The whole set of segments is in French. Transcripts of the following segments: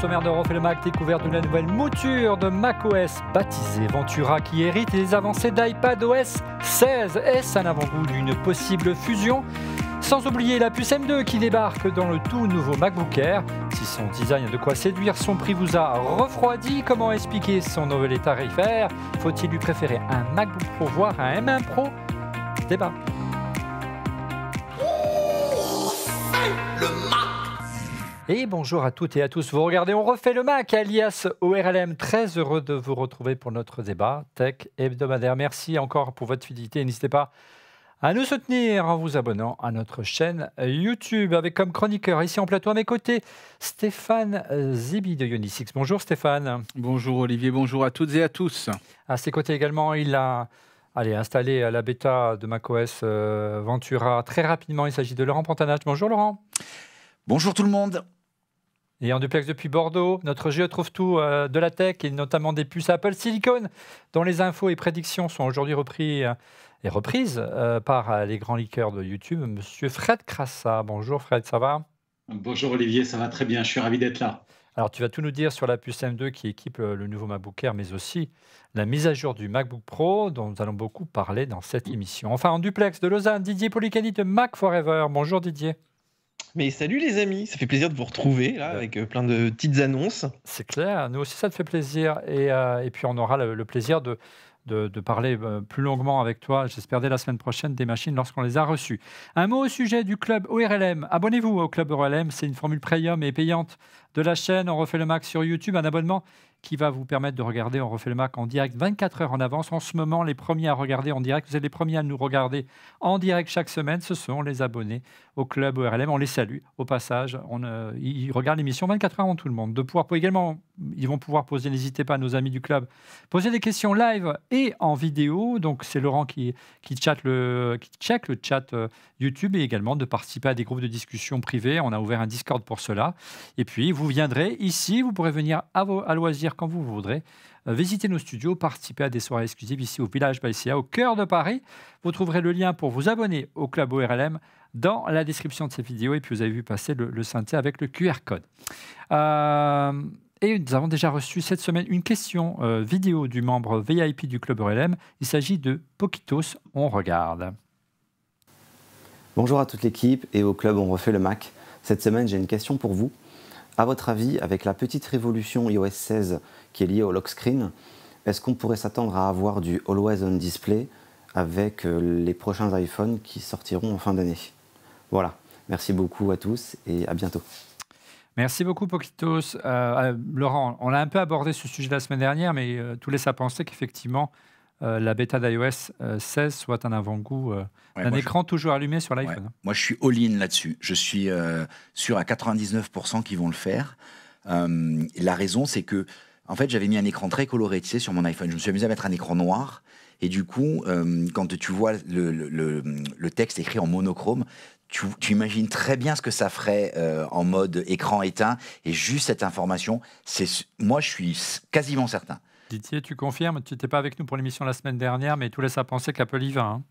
sommaire de Refait le Mac, découverte de la nouvelle mouture de macOS baptisée Ventura qui hérite les avancées d'iPadOS 16. Est-ce un avant-goût d'une possible fusion? Sans oublier la puce M2 qui débarque dans le tout nouveau MacBook Air. Si son design a de quoi séduire, son prix vous a refroidi. Comment expliquer son nouvel tarifaire? Faut-il lui préférer un MacBook Pro, voire un M1 Pro? Débat. Et bonjour à toutes et à tous. Vous regardez On refait le Mac, alias ORLM. Très heureux de vous retrouver pour notre débat tech hebdomadaire. Merci encore pour votre fidélité. N'hésitez pas à nous soutenir en vous abonnant à notre chaîne YouTube avec comme chroniqueur ici en plateau à mes côtés Stéphane Zibi de Ionix. Bonjour Stéphane. Bonjour Olivier, bonjour à toutes et à tous. À ses côtés également, il a installé la bêta de macOS Ventura très rapidement. Il s'agit de Laurent Pantanage. Bonjour Laurent. Bonjour tout le monde. Et en duplex depuis Bordeaux, notre jeu trouve tout de la tech et notamment des puces Apple Silicon dont les infos et prédictions sont aujourd'hui reprises par les grands leakers de YouTube. Monsieur Fred Crassa. Bonjour Fred, ça va? Bonjour Olivier, ça va très bien, je suis ravi d'être là. Alors tu vas tout nous dire sur la puce M2 qui équipe le nouveau MacBook Air, mais aussi la mise à jour du MacBook Pro dont nous allons beaucoup parler dans cette émission. Enfin en duplex de Lausanne, Didier Policani de Mac Forever. Bonjour Didier. Mais salut les amis, ça fait plaisir de vous retrouver là, avec plein de petites annonces. C'est clair, nous aussi ça te fait plaisir. Et puis on aura le plaisir de parler plus longuement avec toi, j'espère dès la semaine prochaine, des machines lorsqu'on les a reçues. Un mot au sujet du club ORLM. Abonnez-vous au club ORLM, c'est une formule premium et payante de la chaîne On refait le Mac sur YouTube, un abonnement qui va vous permettre de regarder On refait le Mac en direct 24 heures en avance. En ce moment, les premiers à regarder en direct, vous êtes les premiers à nous regarder en direct chaque semaine, ce sont les abonnés au club ORLM. On les salue au passage. Ils regardent l'émission 24 heures avant tout le monde. Ils vont pouvoir poser, n'hésitez pas à nos amis du club, poser des questions live et en vidéo. Donc c'est Laurent qui check le chat YouTube et également de participer à des groupes de discussion privés. On a ouvert un Discord pour cela. Et puis vous viendrez ici, vous pourrez venir à loisir quand vous voudrez, visiter nos studios, participer à des soirées exclusives ici au Village Baïséa, au cœur de Paris. Vous trouverez le lien pour vous abonner au club ORLM dans la description de cette vidéo. Et puis vous avez vu passer le synthé avec le QR code. Et nous avons déjà reçu cette semaine une question vidéo du membre VIP du club ORLM. Il s'agit de Poquitos. On regarde. Bonjour à toute l'équipe et au club On refait le Mac. Cette semaine, j'ai une question pour vous. À votre avis, avec la petite révolution iOS 16 qui est liée au lock screen, est-ce qu'on pourrait s'attendre à avoir du Always On Display avec les prochains iPhones qui sortiront en fin d'année? Voilà, merci beaucoup à tous et à bientôt. Merci beaucoup Poquitos. Laurent, on a un peu abordé ce sujet la semaine dernière, mais tout laisse à penser qu'effectivement, la bêta d'iOS 16 soit un avant-goût d'un écran toujours allumé sur l'iPhone. Moi, je suis all-in là-dessus. Je suis sûr à 99% qu'ils vont le faire. La raison, c'est que en fait, j'avais mis un écran très coloré, tu sais, sur mon iPhone. Je me suis amusé à mettre un écran noir. Et du coup, quand tu vois le texte écrit en monochrome, tu imagines très bien ce que ça ferait en mode écran éteint. Et juste cette information, moi, je suis quasiment certain. Didier, tu confirmes? Tu n'étais pas avec nous pour l'émission la semaine dernière, mais tout laisse à penser qu'Apple y va. Hein.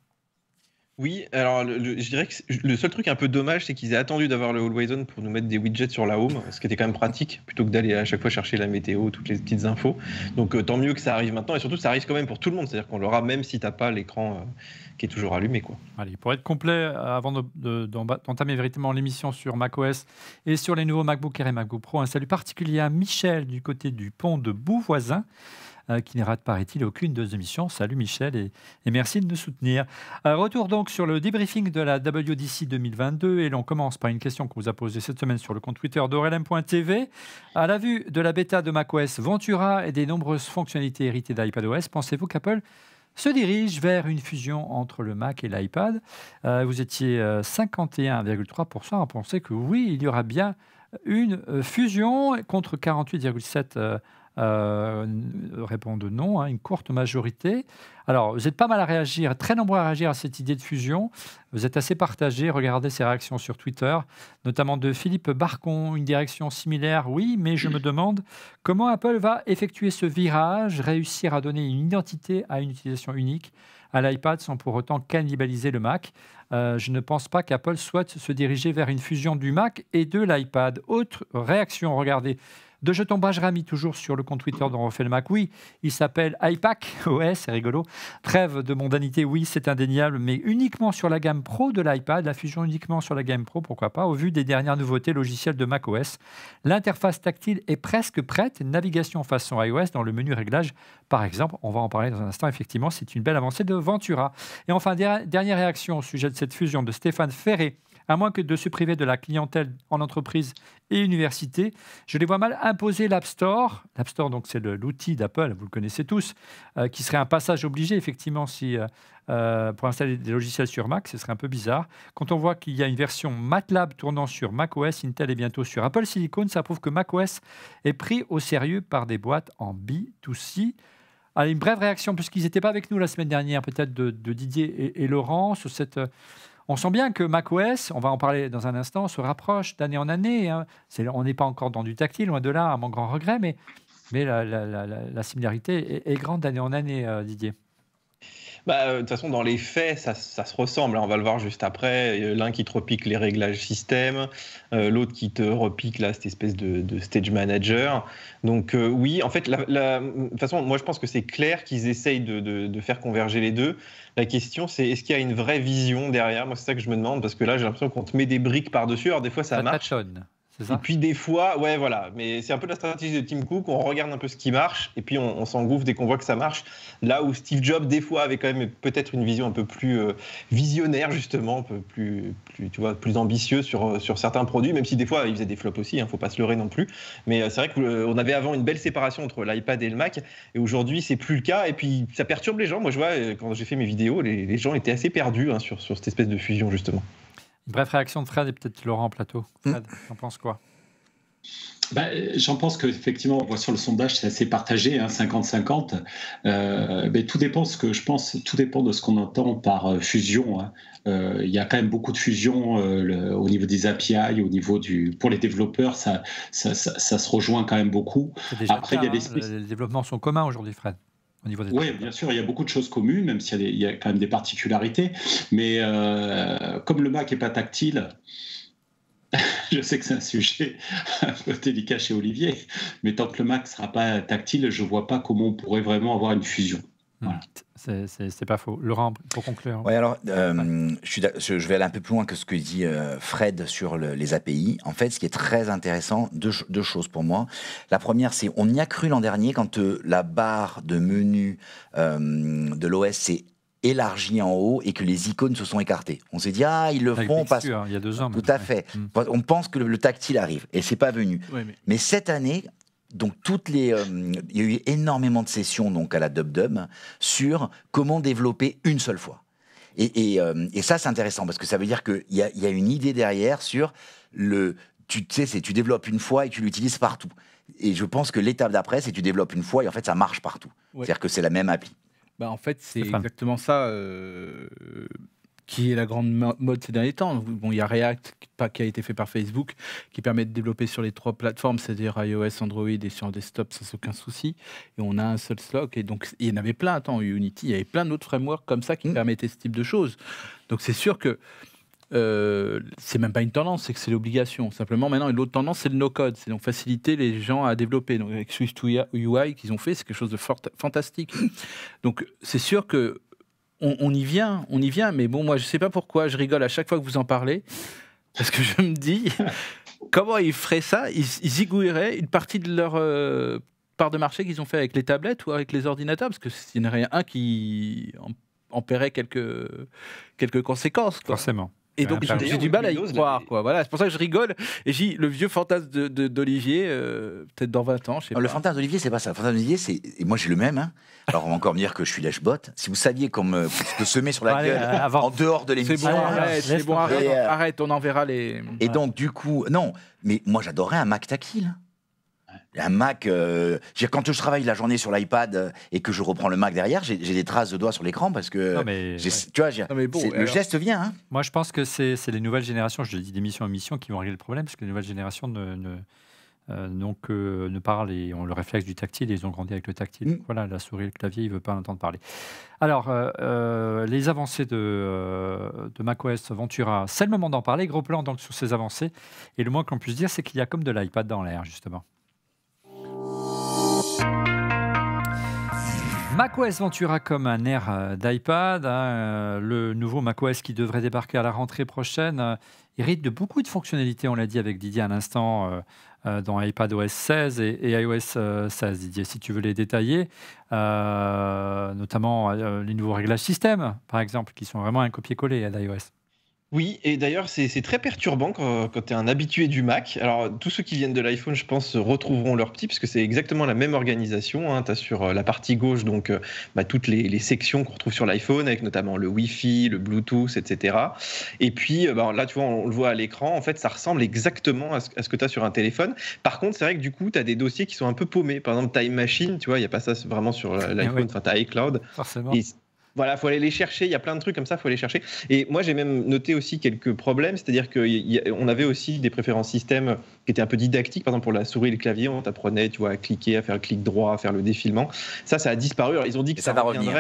Oui, alors je dirais que le seul truc un peu dommage, c'est qu'ils aient attendu d'avoir le Always On pour nous mettre des widgets sur la home, ce qui était quand même pratique, plutôt que d'aller à chaque fois chercher la météo, toutes les petites infos. Donc tant mieux que ça arrive maintenant, et surtout ça arrive quand même pour tout le monde, c'est-à-dire qu'on l'aura même si tu n'as pas l'écran qui est toujours allumé, quoi. Allez, pour être complet, avant d'entamer véritablement l'émission sur macOS et sur les nouveaux MacBook Air et MacBook Pro, un salut particulier à Michel du côté du pont de Beauvoisin, qui ne rate, paraît-il, aucune de nos émissions. Salut Michel et merci de nous soutenir. Retour donc sur le débriefing de la WDC 2022 et l'on commence par une question qu'on vous a posée cette semaine sur le compte Twitter d'ORLM.tv. À la vue de la bêta de macOS Ventura et des nombreuses fonctionnalités héritées d'iPadOS, pensez-vous qu'Apple se dirige vers une fusion entre le Mac et l'iPad? Vous étiez 51,3% à penser que oui, il y aura bien une fusion contre 48,7% répondent non, hein, une courte majorité. Alors, vous êtes pas mal à réagir, très nombreux à réagir à cette idée de fusion. Vous êtes assez partagés. Regardez ces réactions sur Twitter, notamment de Philippe Barcon, une direction similaire. Oui, mais je me demande comment Apple va effectuer ce virage, réussir à donner une identité à une utilisation unique à l'iPad sans pour autant cannibaliser le Mac. Je ne pense pas qu'Apple souhaite se diriger vers une fusion du Mac et de l'iPad. Autre réaction, regardez, De jetons Bajrami, toujours sur le compte Twitter dont on refait le Mac. Oui, il s'appelle iPac. Ouais, c'est rigolo. Trêve de mondanité, oui, c'est indéniable, mais uniquement sur la gamme Pro de l'iPad. La fusion uniquement sur la gamme Pro, pourquoi pas, au vu des dernières nouveautés logicielles de macOS. L'interface tactile est presque prête. Navigation façon iOS dans le menu réglage, par exemple. On va en parler dans un instant. Effectivement, c'est une belle avancée de Ventura. Et enfin, dernière réaction au sujet de cette fusion de Stéphane Ferré. À moins que de se priver de la clientèle en entreprise et université, je les vois mal imposer l'App Store. L'App Store, donc, c'est l'outil d'Apple, vous le connaissez tous, qui serait un passage obligé, effectivement, pour installer des logiciels sur Mac, ce serait un peu bizarre. Quand on voit qu'il y a une version MATLAB tournant sur macOS, Intel est bientôt sur Apple Silicon, ça prouve que macOS est pris au sérieux par des boîtes en B2C. Allez, une brève réaction, puisqu'ils n'étaient pas avec nous la semaine dernière, peut-être de Didier et Laurent, sur cette... On sent bien que macOS, on va en parler dans un instant, se rapproche d'année en année. Hein. On n'est pas encore dans du tactile, loin de là, à mon grand regret, mais la similarité est grande d'année en année, Didier. De toute façon, dans les faits, ça se ressemble. On va le voir juste après. L'un qui te repique les réglages système, l'autre qui te repique là, cette espèce de stage manager. Donc oui, en fait, de toute façon, moi je pense que c'est clair qu'ils essayent de faire converger les deux. La question, c'est est-ce qu'il y a une vraie vision derrière? Moi, c'est ça que je me demande, parce que là, j'ai l'impression qu'on te met des briques par-dessus. Alors des fois, ça marche. C'est ça. Et puis des fois, ouais, voilà. Mais c'est un peu la stratégie de Tim Cook. On regarde un peu ce qui marche et puis on s'engouffre dès qu'on voit que ça marche. Là où Steve Jobs, des fois, avait quand même peut-être une vision un peu plus visionnaire, justement, un peu plus, tu vois, plus ambitieux sur certains produits, même si des fois, il faisait des flops aussi, faut pas se leurrer non plus. Mais c'est vrai qu'on avait avant une belle séparation entre l'iPad et le Mac, et aujourd'hui, c'est plus le cas. Et puis, ça perturbe les gens. Moi, je vois, quand j'ai fait mes vidéos, les gens étaient assez perdus sur cette espèce de fusion, justement. Une brève réaction de Fred et peut-être Laurent en plateau. Fred, t'en penses quoi? J'en pense qu'effectivement, on voit sur le sondage, c'est assez partagé, 50-50. Mais tout dépend tout dépend de ce qu'on entend par fusion. Il y a quand même beaucoup de fusion au niveau des API, au niveau pour les développeurs, ça se rejoint quand même beaucoup. Après, les développements sont communs aujourd'hui, Fred. Oui, bien sûr, il y a beaucoup de choses communes, même s'il y a quand même des particularités. Mais comme le Mac n'est pas tactile, je sais que c'est un sujet un peu délicat chez Olivier, mais tant que le Mac ne sera pas tactile, je ne vois pas comment on pourrait vraiment avoir une fusion. Voilà. C'est pas faux. Laurent, pour conclure. Oui, alors, je vais aller un peu plus loin que ce que dit Fred sur les API. En fait, ce qui est très intéressant, deux choses pour moi. La première, c'est on y a cru l'an dernier quand la barre de menu de l'OS s'est élargie en haut et que les icônes se sont écartées. On s'est dit, ils le font. Il y a 2 ans. Tout à fait. On pense que le tactile arrive et c'est pas venu. Oui, mais cette année... Donc il y a eu énormément de sessions donc à la DubDub sur comment développer une seule fois. Et ça c'est intéressant parce que ça veut dire qu'il y a une idée derrière sur tu développes une fois et tu l'utilises partout. Et je pense que l'étape d'après c'est tu développes une fois et en fait ça marche partout. Ouais. C'est-à-dire que c'est la même appli. En fait c'est exactement ça. Qui est la grande mode ces derniers temps. Bon, il y a React qui a été fait par Facebook, qui permet de développer sur les 3 plateformes, c'est-à-dire iOS, Android et sur desktop sans aucun souci. Et on a un seul slot. Et donc, il y en avait plein. Unity, il y avait plein d'autres frameworks comme ça qui permettaient ce type de choses. Donc, c'est sûr que c'est même pas une tendance, c'est que c'est l'obligation. Simplement, maintenant, l'autre tendance, c'est le no-code. C'est donc faciliter les gens à développer. Donc, avec Swift UI qu'ils ont fait, c'est quelque chose de fantastique. Donc, c'est sûr que on y vient, mais bon, moi, je sais pas pourquoi, je rigole à chaque fois que vous en parlez, parce que je me dis, comment ils feraient ça? Ils zigouilleraient une partie de leur part de marché qu'ils ont fait avec les tablettes ou avec les ordinateurs, parce que s'il n'y en a un qui en paierait quelques conséquences, quoi. Forcément. Et donc, j'ai du mal à y croire, quoi. Voilà, c'est pour ça que je rigole. Et j'ai le vieux fantasme d'Olivier, peut-être dans 20 ans, je sais pas. Le fantasme d'Olivier, c'est pas ça. Le fantasme d'Olivier, et moi j'ai le même. Alors, on va encore me dire que je suis lèche-bot. Si vous saviez qu'on me semer sur la gueule en dehors de l'émission. C'est bon, arrête, on enverra les... Et donc, du coup, non. Mais moi, j'adorais un Mac tactile. Un Mac, quand je travaille la journée sur l'iPad et que je reprends le Mac derrière, j'ai des traces de doigts sur l'écran parce que tu vois, le geste vient. Moi, je pense que c'est les nouvelles générations, je le dis d'émission en émission, qui vont régler le problème parce que les nouvelles générations ne parlent et ont le réflexe du tactile et ils ont grandi avec le tactile. Voilà, la souris et le clavier, il ne veut pas en entendre parler. Alors, les avancées de macOS Ventura, c'est le moment d'en parler. Gros plan donc sur ces avancées. Et le moins qu'on puisse dire, c'est qu'il y a comme de l'iPad dans l'air, justement. macOS Ventura comme un air d'iPad, hein, le nouveau macOS qui devrait débarquer à la rentrée prochaine, hérite de beaucoup de fonctionnalités, on l'a dit avec Didier à l'instant, dans iPadOS 16 et iOS 16. Didier, si tu veux les détailler, notamment les nouveaux réglages système, par exemple, qui sont vraiment un copier-coller d'iOS. Oui, et d'ailleurs, c'est très perturbant quand tu es un habitué du Mac. Alors, tous ceux qui viennent de l'iPhone, je pense, retrouveront leur petit, puisque c'est exactement la même organisation. Hein. Tu as sur la partie gauche donc, toutes les sections qu'on retrouve sur l'iPhone, avec notamment le Wi-Fi, le Bluetooth, etc. Et puis, là, tu vois, on le voit à l'écran, en fait, ça ressemble exactement à ce que tu as sur un téléphone. Par contre, c'est vrai que du coup, tu as des dossiers qui sont un peu paumés. Par exemple, Time Machine, tu vois, il n'y a pas ça vraiment sur l'iPhone, enfin, tu as iCloud. Forcément. Et voilà, il faut aller les chercher. Il y a plein de trucs comme ça, il faut aller chercher. Et moi, j'ai même noté aussi quelques problèmes. C'est-à-dire qu'on avait aussi des préférences système qui étaient un peu didactiques. Par exemple, pour la souris et le clavier, on t'apprenait, tu vois, à cliquer, à faire le clic droit, à faire le défilement. Ça a disparu. Alors, ils ont dit que ça va revenir.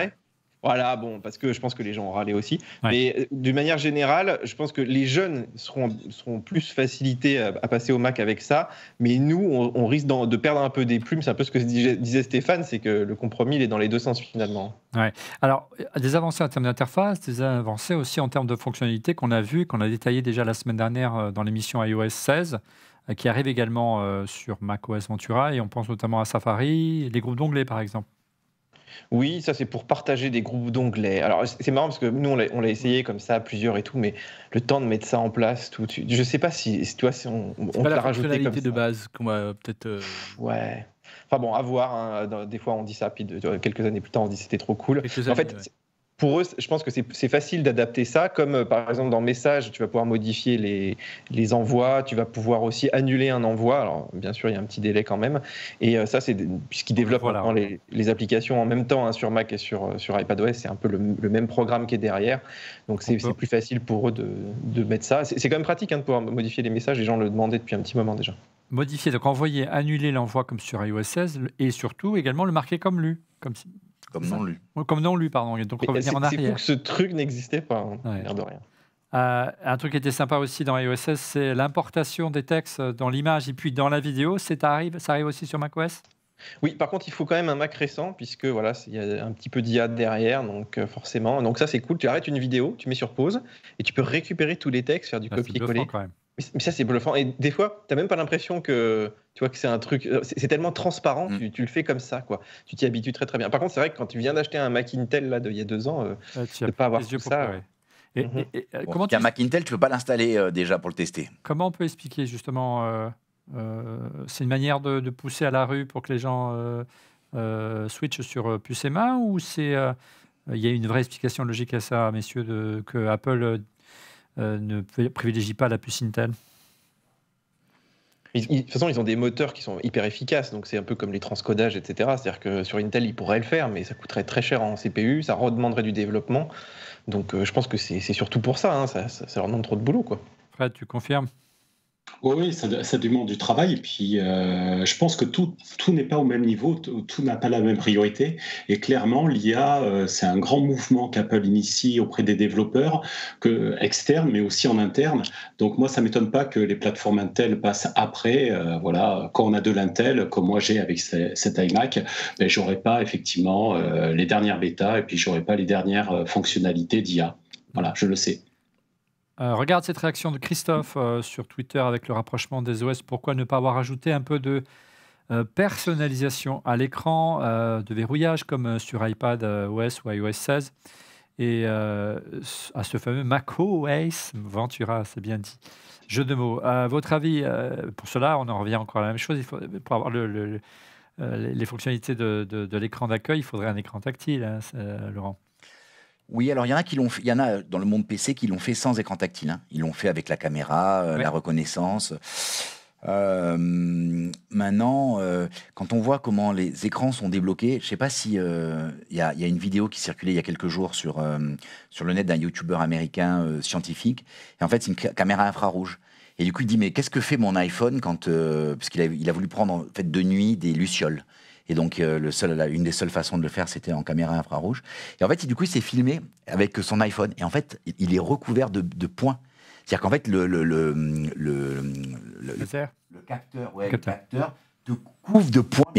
Voilà, bon, parce que je pense que les gens ont râlé aussi. Ouais. Mais d'une manière générale, je pense que les jeunes seront plus facilités à passer au Mac avec ça. Mais nous, on risque de perdre un peu des plumes. C'est un peu ce que disait Stéphane, c'est que le compromis, il est dans les deux sens finalement. Ouais. Alors, des avancées en termes d'interface, des avancées aussi en termes de fonctionnalités qu'on a vues, qu'on a détaillées déjà la semaine dernière dans l'émission iOS 16, qui arrive également sur macOS Ventura. Et on pense notamment à Safari, les groupes d'onglets par exemple. Oui, ça c'est pour partager des groupes d'onglets. Alors c'est marrant parce que nous on l'a essayé comme ça, plusieurs et tout, mais le temps de mettre ça en place, tout, je sais pas si toi si on C'est te pas l'a la rajouté comme fonctionnalité ça. de base qu'on va peut-être. Ouais. Enfin bon, à voir. Hein. Des fois on dit ça, puis quelques années plus tard on dit c'était trop cool. En fait, ouais. pour eux, je pense que c'est facile d'adapter ça, comme par exemple dans Messages, tu vas pouvoir modifier les envois, tu vas pouvoir aussi annuler un envoi. Alors bien sûr, il y a un petit délai quand même. Et ça, c'est puisqu'ils développent maintenant les applications en même temps hein, sur Mac et sur iPadOS, c'est un peu le même programme qui est derrière. Donc c'est plus facile pour eux de mettre ça. C'est quand même pratique hein, de pouvoir modifier les messages, les gens le demandaient depuis un petit moment déjà. Modifier, donc envoyer, annuler l'envoi comme sur iOS 16 et surtout également le marquer comme lu. Comme non lu. Comme non lu, pardon. Et donc revenir en arrière. C'est fou que ce truc n'existait pas, hein, l'air de rien. Un truc qui était sympa aussi dans iOS 16, c'est l'importation des textes dans l'image et puis dans la vidéo. Ça arrive aussi sur macOS ? Oui, par contre, il faut quand même un Mac récent, puisque voilà, il y a un petit peu d'IA derrière, donc forcément. Donc ça, c'est cool. Tu arrêtes une vidéo, tu mets sur pause, et tu peux récupérer tous les textes, faire du copier-coller. Quand même. Mais ça, c'est bluffant. Et des fois, tu n'as même pas l'impression que c'est un truc. C'est tellement transparent, tu le fais comme ça, quoi. Tu t'y habitues très très bien. Par contre, c'est vrai que quand tu viens d'acheter un Mac Intel là, il y a 2 ans, de ne pas avoir tout ça. Comment un Mac Intel, tu ne peux pas l'installer déjà pour le tester. Comment on peut expliquer justement c'est une manière de pousser à la rue pour que les gens switchent sur puce et main, ou il y a une vraie explication logique à ça, messieurs, que Apple ne privilégie pas la puce Intel? De toute façon, ils ont des moteurs qui sont hyper efficaces, donc c'est un peu comme les transcodages, etc. C'est-à-dire que sur Intel, ils pourraient le faire, mais ça coûterait très cher en CPU, ça redemanderait du développement. Donc je pense que c'est surtout pour ça, hein, ça leur demande trop de boulot, quoi. Fred, tu confirmes? Oui, ça demande du travail. Et puis, je pense que tout n'est pas au même niveau, tout n'a pas la même priorité. Et clairement, l'IA, c'est un grand mouvement qu'Apple initie auprès des développeurs, externes, mais aussi en interne. Donc moi, ça ne m'étonne pas que les plateformes Intel passent après. Voilà, quand on a de l'Intel, comme moi j'ai avec cet iMac, ben, je n'aurai pas effectivement les dernières bêtas et puis je n'aurai pas les dernières fonctionnalités d'IA. Voilà, je le sais. Regarde cette réaction de Christophe sur Twitter avec le rapprochement des OS. Pourquoi ne pas avoir ajouté un peu de personnalisation à l'écran, de verrouillage comme sur iPad OS ou iOS 16 et à ce fameux macOS Ventura, c'est bien dit. Jeu de mots. À votre avis, pour cela, on en revient encore à la même chose. Pour avoir les fonctionnalités de l'écran d'accueil, il faudrait un écran tactile, hein, Laurent. Oui, alors il y en a il y en a dans le monde PC qui l'ont fait sans écran tactile. Hein. Ils l'ont fait avec la caméra, la reconnaissance. Maintenant, quand on voit comment les écrans sont débloqués, je ne sais pas si il y a une vidéo qui circulait il y a quelques jours sur le net d'un YouTuber américain scientifique. Et en fait, c'est une caméra infrarouge. Et du coup, il dit, mais qu'est-ce que fait mon iPhone quand... parce qu'il a voulu prendre en fait, de nuit des lucioles. Et donc, une des seules façons de le faire, c'était en caméra infrarouge. Et en fait, du coup, il s'est filmé avec son iPhone. Et en fait, il est recouvert de points. C'est-à-dire qu'en fait, le capteur te couvre de points,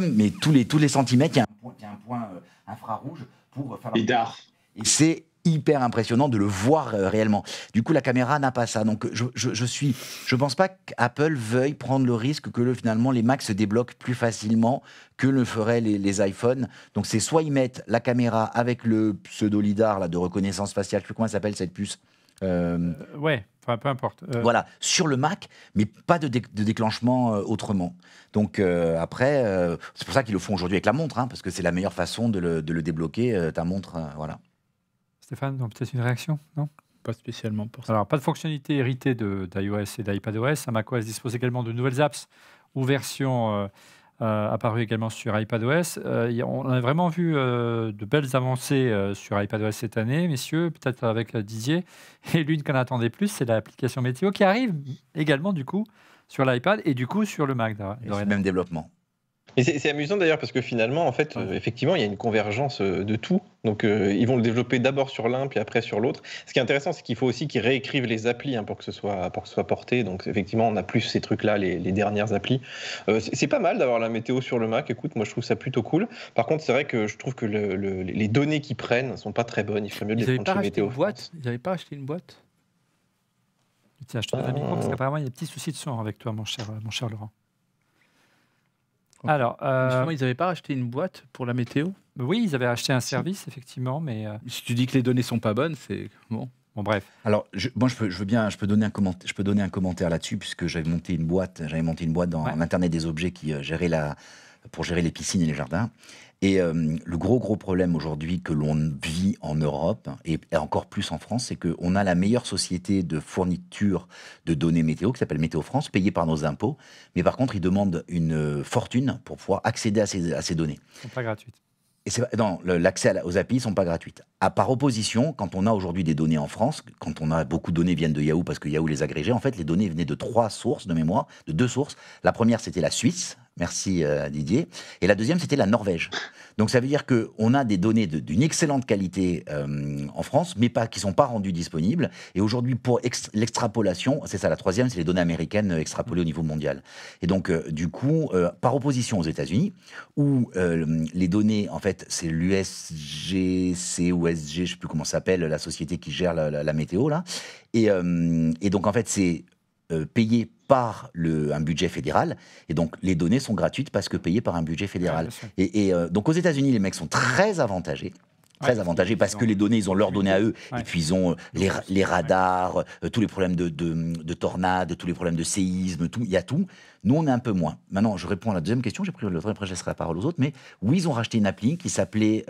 mais tous les centimètres, il y a un point infrarouge pour faire Lidar. Et c'est hyper impressionnant de le voir réellement. Du coup, la caméra n'a pas ça. Donc, je pense pas qu'Apple veuille prendre le risque que finalement les Macs se débloquent plus facilement que le feraient les iPhones. Donc, c'est soit ils mettent la caméra avec le pseudo lidar là, de reconnaissance faciale, je sais plus comment elle s'appelle cette puce. Ouais, enfin peu importe. Voilà, sur le Mac, mais pas de déclenchement autrement. Donc après, c'est pour ça qu'ils le font aujourd'hui avec la montre, hein, parce que c'est la meilleure façon de le débloquer, ta montre, voilà. Stéphane, peut-être une réaction, non? Pas spécialement pour ça. Alors, pas de fonctionnalité héritée d'iOS et d'iPadOS. macOS dispose également de nouvelles apps ou versions apparues également sur iPadOS. On a vraiment vu de belles avancées sur iPadOS cette année, messieurs, peut-être avec Didier. Et l'une qu'on attendait plus, c'est l'application météo qui arrive également, du coup, sur l'iPad et du coup sur le Mac. Et c'est le même développement. Et c'est amusant d'ailleurs parce que finalement, en fait, effectivement, il y a une convergence de tout. Donc, ils vont le développer d'abord sur l'un, puis après sur l'autre. Ce qui est intéressant, c'est qu'il faut aussi qu'ils réécrivent les applis pour que ce soit porté. Donc, effectivement, on a plus ces trucs-là, les dernières applis. C'est pas mal d'avoir la météo sur le Mac. Écoute, moi, je trouve ça plutôt cool. Par contre, c'est vrai que je trouve que les données qu'ils prennent sont pas très bonnes. Il ferait mieux de les prendre chez Météo France. Ils n'avaient pas acheté une boîte? Tiens, je te donne un micro parce qu'apparemment, il y a des petits soucis de son avec toi, mon cher Laurent. Alors, justement, ils n'avaient pas acheté une boîte pour la météo? Oui, ils avaient acheté un service, effectivement, mais... Si tu dis que les données sont pas bonnes, c'est bon. Bon, bref. Alors, moi, je peux donner un commentaire là-dessus, puisque j'avais monté une boîte dans Internet des objets qui pour gérer les piscines et les jardins. Et le gros problème aujourd'hui que l'on vit en Europe, et encore plus en France, c'est qu'on a la meilleure société de fourniture de données météo, qui s'appelle Météo France, payée par nos impôts. Mais par contre, ils demandent une fortune pour pouvoir accéder à ces données. Elles ne sont pas gratuites. L'accès aux API ne sont pas gratuites. Par opposition, quand on a aujourd'hui des données en France, quand on a beaucoup de données viennent de Yahoo, parce que Yahoo les agrégait, en fait, les données venaient de 3 sources de mémoire, de 2 sources. La première, c'était la Suisse, merci Didier, et la deuxième, c'était la Norvège. Donc ça veut dire qu'on a des données d'une excellente qualité en France, mais qui ne sont pas rendues disponibles. Et aujourd'hui, pour l'extrapolation, c'est ça, la troisième, c'est les données américaines extrapolées au niveau mondial. Et donc, du coup, par opposition aux États-Unis, où les données, en fait, c'est l'USGC ou SG, je ne sais plus comment ça s'appelle, la société qui gère la météo, là. Et donc, en fait, c'est payé par un budget fédéral, et donc les données sont gratuites parce que payées par un budget fédéral. Et donc aux États-Unis, les mecs sont très avantagés. Parce que les données, ils ont leurs données à eux, et puis ils ont les radars, tous les problèmes de tornades, tous les problèmes de séisme, il y a tout. Nous, on est un peu moins. Maintenant, je réponds à la deuxième question, j'ai pris le temps, après je laisserai la parole aux autres, mais oui, ils ont racheté une appli qui s'appelait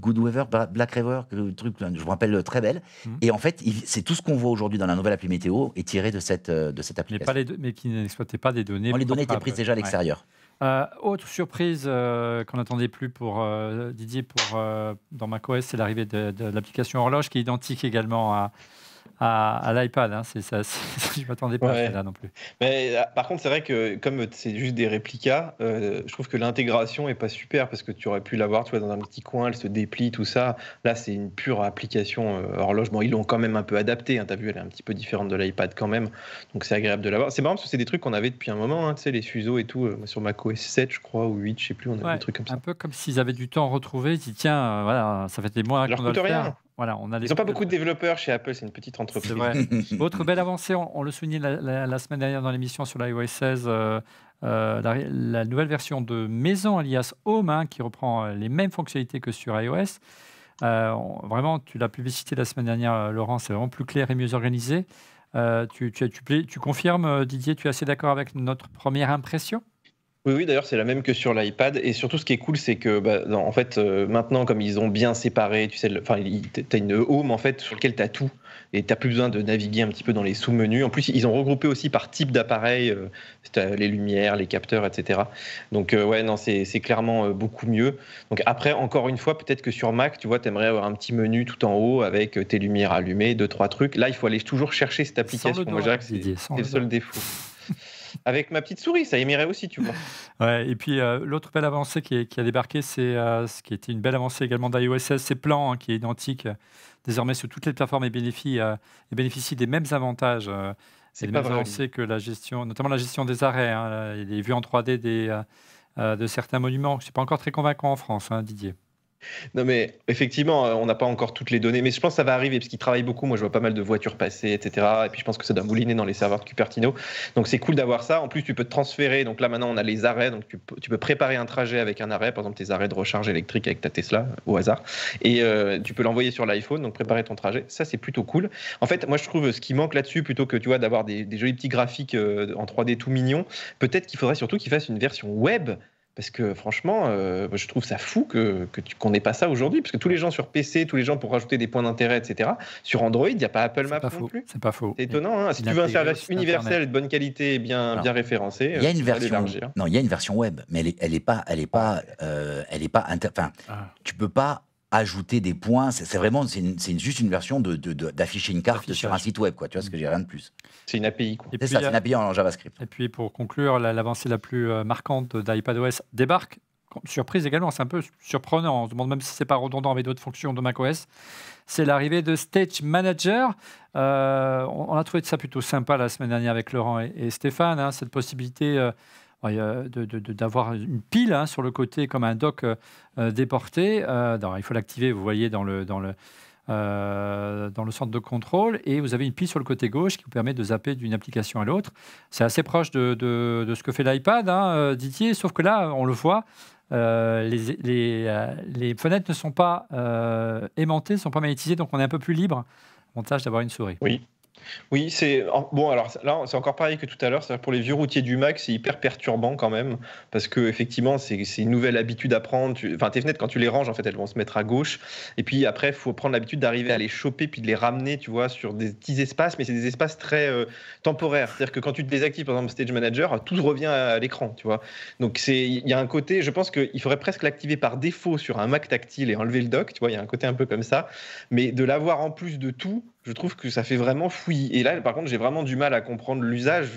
Good Weather, Black River, le truc, je me rappelle, très belle. Et en fait, c'est tout ce qu'on voit aujourd'hui dans la nouvelle appli météo est tiré de cette application. Mais qui n'exploitait pas des données. Les données étaient prises déjà à l'extérieur. Autre surprise qu'on n'attendait plus pour Didier dans macOS, c'est l'arrivée de l'application horloge qui est identique également à l'iPad. Hein. Je ne m'attendais pas à là non plus. Mais par contre, c'est vrai que comme c'est juste des réplicas, je trouve que l'intégration n'est pas super parce que tu aurais pu l'avoir dans un petit coin, elle se déplie, tout ça. Là, c'est une pure application horloge. Bon, ils l'ont quand même un peu adaptée. Hein. Tu as vu, elle est un petit peu différente de l'iPad quand même. Donc, c'est agréable de l'avoir. C'est marrant parce que c'est des trucs qu'on avait depuis un moment, hein, les fuseaux et tout. Sur macOS 7, je crois, ou 8, je ne sais plus, on avait des trucs comme ça. Un peu comme s'ils avaient du temps retrouvé. Ils disent, tiens, voilà, ça fait des mois qu'on doit le faire. Voilà, ils n'ont pas beaucoup de développeurs chez Apple, c'est une petite entreprise. C'est vrai. Autre belle avancée, on le soulignait la semaine dernière dans l'émission sur l'iOS 16, la nouvelle version de Maison alias Home, qui reprend les mêmes fonctionnalités que sur iOS. Vraiment, tu l'as publicité la semaine dernière, Laurent, c'est vraiment plus clair et mieux organisé. Tu confirmes, Didier, tu es assez d'accord avec notre première impression ? Oui, d'ailleurs, c'est la même que sur l'iPad. Et surtout, ce qui est cool, c'est que en fait, maintenant, comme ils ont bien séparé, tu sais, tu as une home en fait, sur laquelle tu as tout. Et tu n'as plus besoin de naviguer un petit peu dans les sous-menus. En plus, ils ont regroupé aussi par type d'appareil, les lumières, les capteurs, etc. Donc, c'est clairement beaucoup mieux. Donc, après, encore une fois, peut-être que sur Mac, tu vois, tu aimerais avoir un petit menu tout en haut avec tes lumières allumées, 2-3 trucs. Là, il faut aller toujours chercher cette application. Moi, je dirais que c'est le seul défaut. Avec ma petite souris, ça émirait aussi, tu vois. Ouais, et puis, l'autre belle avancée qui a débarqué, c'est ce qui était une belle avancée également d'iOS 16, c'est Plan, qui est identique désormais sur toutes les plateformes et bénéficie des mêmes avantages. C'est pas même vrai. avancé que la gestion, notamment la gestion des arrêts, hein, les vues en 3D de certains monuments. C'est pas encore très convaincant en France, hein, Didier. Non, mais effectivement, on n'a pas encore toutes les données, mais je pense que ça va arriver parce qu'ils travaillent beaucoup. Moi, je vois pas mal de voitures passer, etc. Et puis, je pense que ça doit mouliner dans les serveurs de Cupertino. Donc, c'est cool d'avoir ça. En plus, tu peux te transférer. Donc, là, maintenant, on a les arrêts. Donc, tu peux préparer un trajet avec un arrêt, par exemple, tes arrêts de recharge électrique avec ta Tesla, au hasard. Et tu peux l'envoyer sur l'iPhone, donc préparer ton trajet. Ça, c'est plutôt cool. En fait, moi, je trouve ce qui manque là-dessus, plutôt que tu vois, d'avoir des jolis petits graphiques en 3D tout mignons, peut-être qu'il faudrait surtout qu'ils fassent une version web. Parce que franchement, je trouve ça fou qu'on n'ait pas ça aujourd'hui. Parce que tous les gens sur PC, tous les gens pour rajouter des points d'intérêt, etc. Sur Android, il n'y a pas Apple Maps non plus. C'est pas faux. C'est étonnant. Hein. Si tu veux un service universel de bonne qualité et bien référencé, il y a une version. Non, il y a une version web, mais elle est pas. Enfin, tu peux pas ajouter des points. C'est vraiment, juste une version d'afficher une carte sur un site web, quoi. Tu vois ce que j'ai, rien de plus. C'est une API, quoi. C'est ça, c'est une API en JavaScript. Et puis pour conclure, l'avancée la plus marquante d'iPadOS débarque. Surprise également, c'est un peu surprenant. On se demande même si c'est pas redondant avec d'autres fonctions de macOS. C'est l'arrivée de Stage Manager. On a trouvé ça plutôt sympa la semaine dernière avec Laurent et Stéphane, hein, cette possibilité d'avoir une pile, hein, sur le côté comme un dock déporté. Il faut l'activer, vous voyez, dans le centre de contrôle, et vous avez une pile sur le côté gauche qui vous permet de zapper d'une application à l'autre. C'est assez proche de ce que fait l'iPad, hein, Didier, sauf que là, on le voit, les fenêtres ne sont pas aimantées, ne sont pas magnétisées, donc on est un peu plus libre. Avantage d'avoir une souris. Oui, c'est bon. Alors là, c'est encore pareil que tout à l'heure. C'est-à-dire pour les vieux routiers du Mac, c'est hyper perturbant quand même, parce que effectivement, c'est une nouvelle habitude à prendre. Enfin, tes fenêtres, quand tu les ranges, en fait, elles vont se mettre à gauche. Et puis après, il faut prendre l'habitude d'arriver à les choper puis de les ramener, tu vois, sur des petits espaces, mais c'est des espaces très temporaires. C'est-à-dire que quand tu te désactives, par exemple, Stage Manager, tout revient à l'écran, tu vois. Donc il y a un côté. Je pense qu'il faudrait presque l'activer par défaut sur un Mac tactile et enlever le dock. Tu vois, il y a un côté un peu comme ça. Mais de l'avoir en plus de tout, je trouve que ça fait vraiment fouillis. Et là, par contre, j'ai vraiment du mal à comprendre l'usage.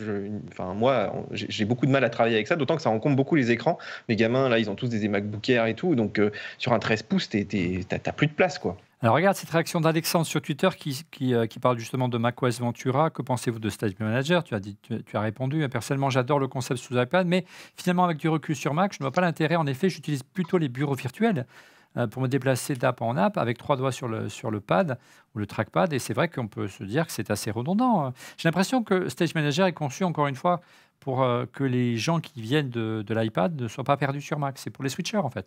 Enfin, moi, j'ai beaucoup de mal à travailler avec ça, d'autant que ça encombre beaucoup les écrans. Mes gamins, là, ils ont tous des MacBook Air et tout. Donc, sur un 13 pouces, t'as plus de place, quoi. Alors, regarde cette réaction d'Alexandre sur Twitter qui parle justement de macOS Ventura. Que pensez-vous de Stage Manager ? Tu as répondu. Personnellement, j'adore le concept sous iPad, mais finalement, avec du recul sur Mac, je ne vois pas l'intérêt. En effet, j'utilise plutôt les bureaux virtuels pour me déplacer d'app en app avec 3 doigts sur le pad ou le trackpad. Et c'est vrai qu'on peut se dire que c'est assez redondant. J'ai l'impression que Stage Manager est conçu, encore une fois, pour que les gens qui viennent de l'iPad ne soient pas perdus sur Mac. C'est pour les switchers, en fait.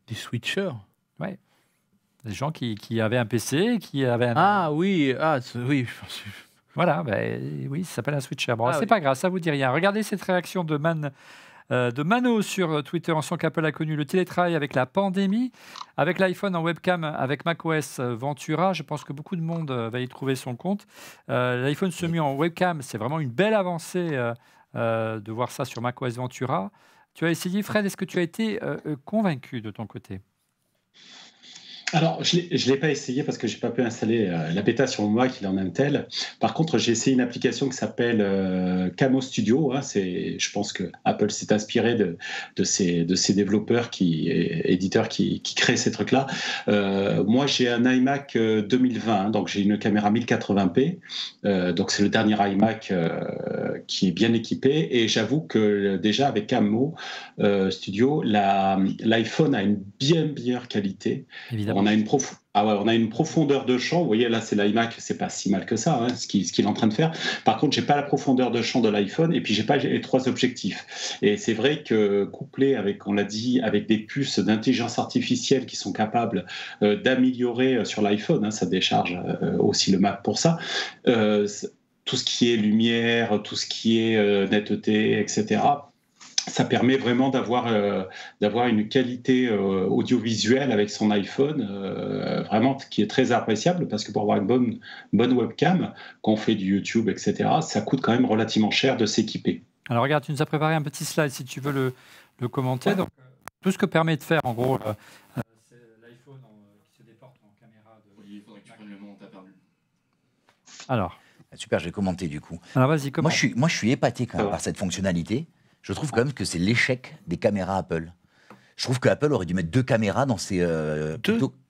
Des switchers ? Oui. Des gens qui avaient un PC, qui avaient un... Ah oui, oui. Voilà, oui, ça s'appelle un switcher. Bon, c'est oui. pas grave, ça vous dit rien. Regardez cette réaction de Mano sur Twitter. On sent qu'Apple a connu le télétravail avec la pandémie, avec l'iPhone en webcam, avec macOS Ventura. Je pense que beaucoup de monde va y trouver son compte. L'iPhone semi en webcam, c'est vraiment une belle avancée de voir ça sur macOS Ventura. Tu as essayé, Fred, est-ce que tu as été convaincu de ton côté ? Alors, je ne l'ai pas essayé parce que je n'ai pas pu installer la bêta sur mon Mac, il est en Intel. Par contre, j'ai essayé une application qui s'appelle Camo Studio. Hein, je pense que Apple s'est inspiré de ces développeurs, éditeurs qui créent ces trucs-là. Moi, j'ai un iMac 2020, hein, donc j'ai une caméra 1080p. Donc, c'est le dernier iMac qui est bien équipé. Et j'avoue que déjà, avec Camo Studio, l'iPhone a une bien meilleure qualité. Évidemment. On a une profondeur de champ. Vous voyez, là, c'est l'iMac, c'est pas si mal que ça, hein, ce qu'il est en train de faire. Par contre, j'ai pas la profondeur de champ de l'iPhone, et puis j'ai pas les 3 objectifs. Et c'est vrai que couplé avec, on l'a dit, avec des puces d'intelligence artificielle qui sont capables d'améliorer sur l'iPhone, hein, ça décharge aussi le Mac pour ça. Tout ce qui est lumière, tout ce qui est netteté, etc. Ça permet vraiment d'avoir une qualité audiovisuelle avec son iPhone vraiment qui est très appréciable, parce que pour avoir une bonne webcam, quand on fait du YouTube, etc., ça coûte quand même relativement cher de s'équiper. Alors regarde, tu nous as préparé un petit slide si tu veux le commenter. Ouais. Donc, tout ce que permet de faire, en gros, c'est l'iPhone qui se déporte en caméra. Il faudrait que tu prennes le mot, on t'a perdu. Alors. Super, je vais commenter du coup. Alors vas-y, commente. Moi, je suis épaté quand même par cette fonctionnalité. Je trouve quand même que c'est l'échec des caméras Apple. Je trouve que Apple aurait dû mettre 2 caméras dans ses...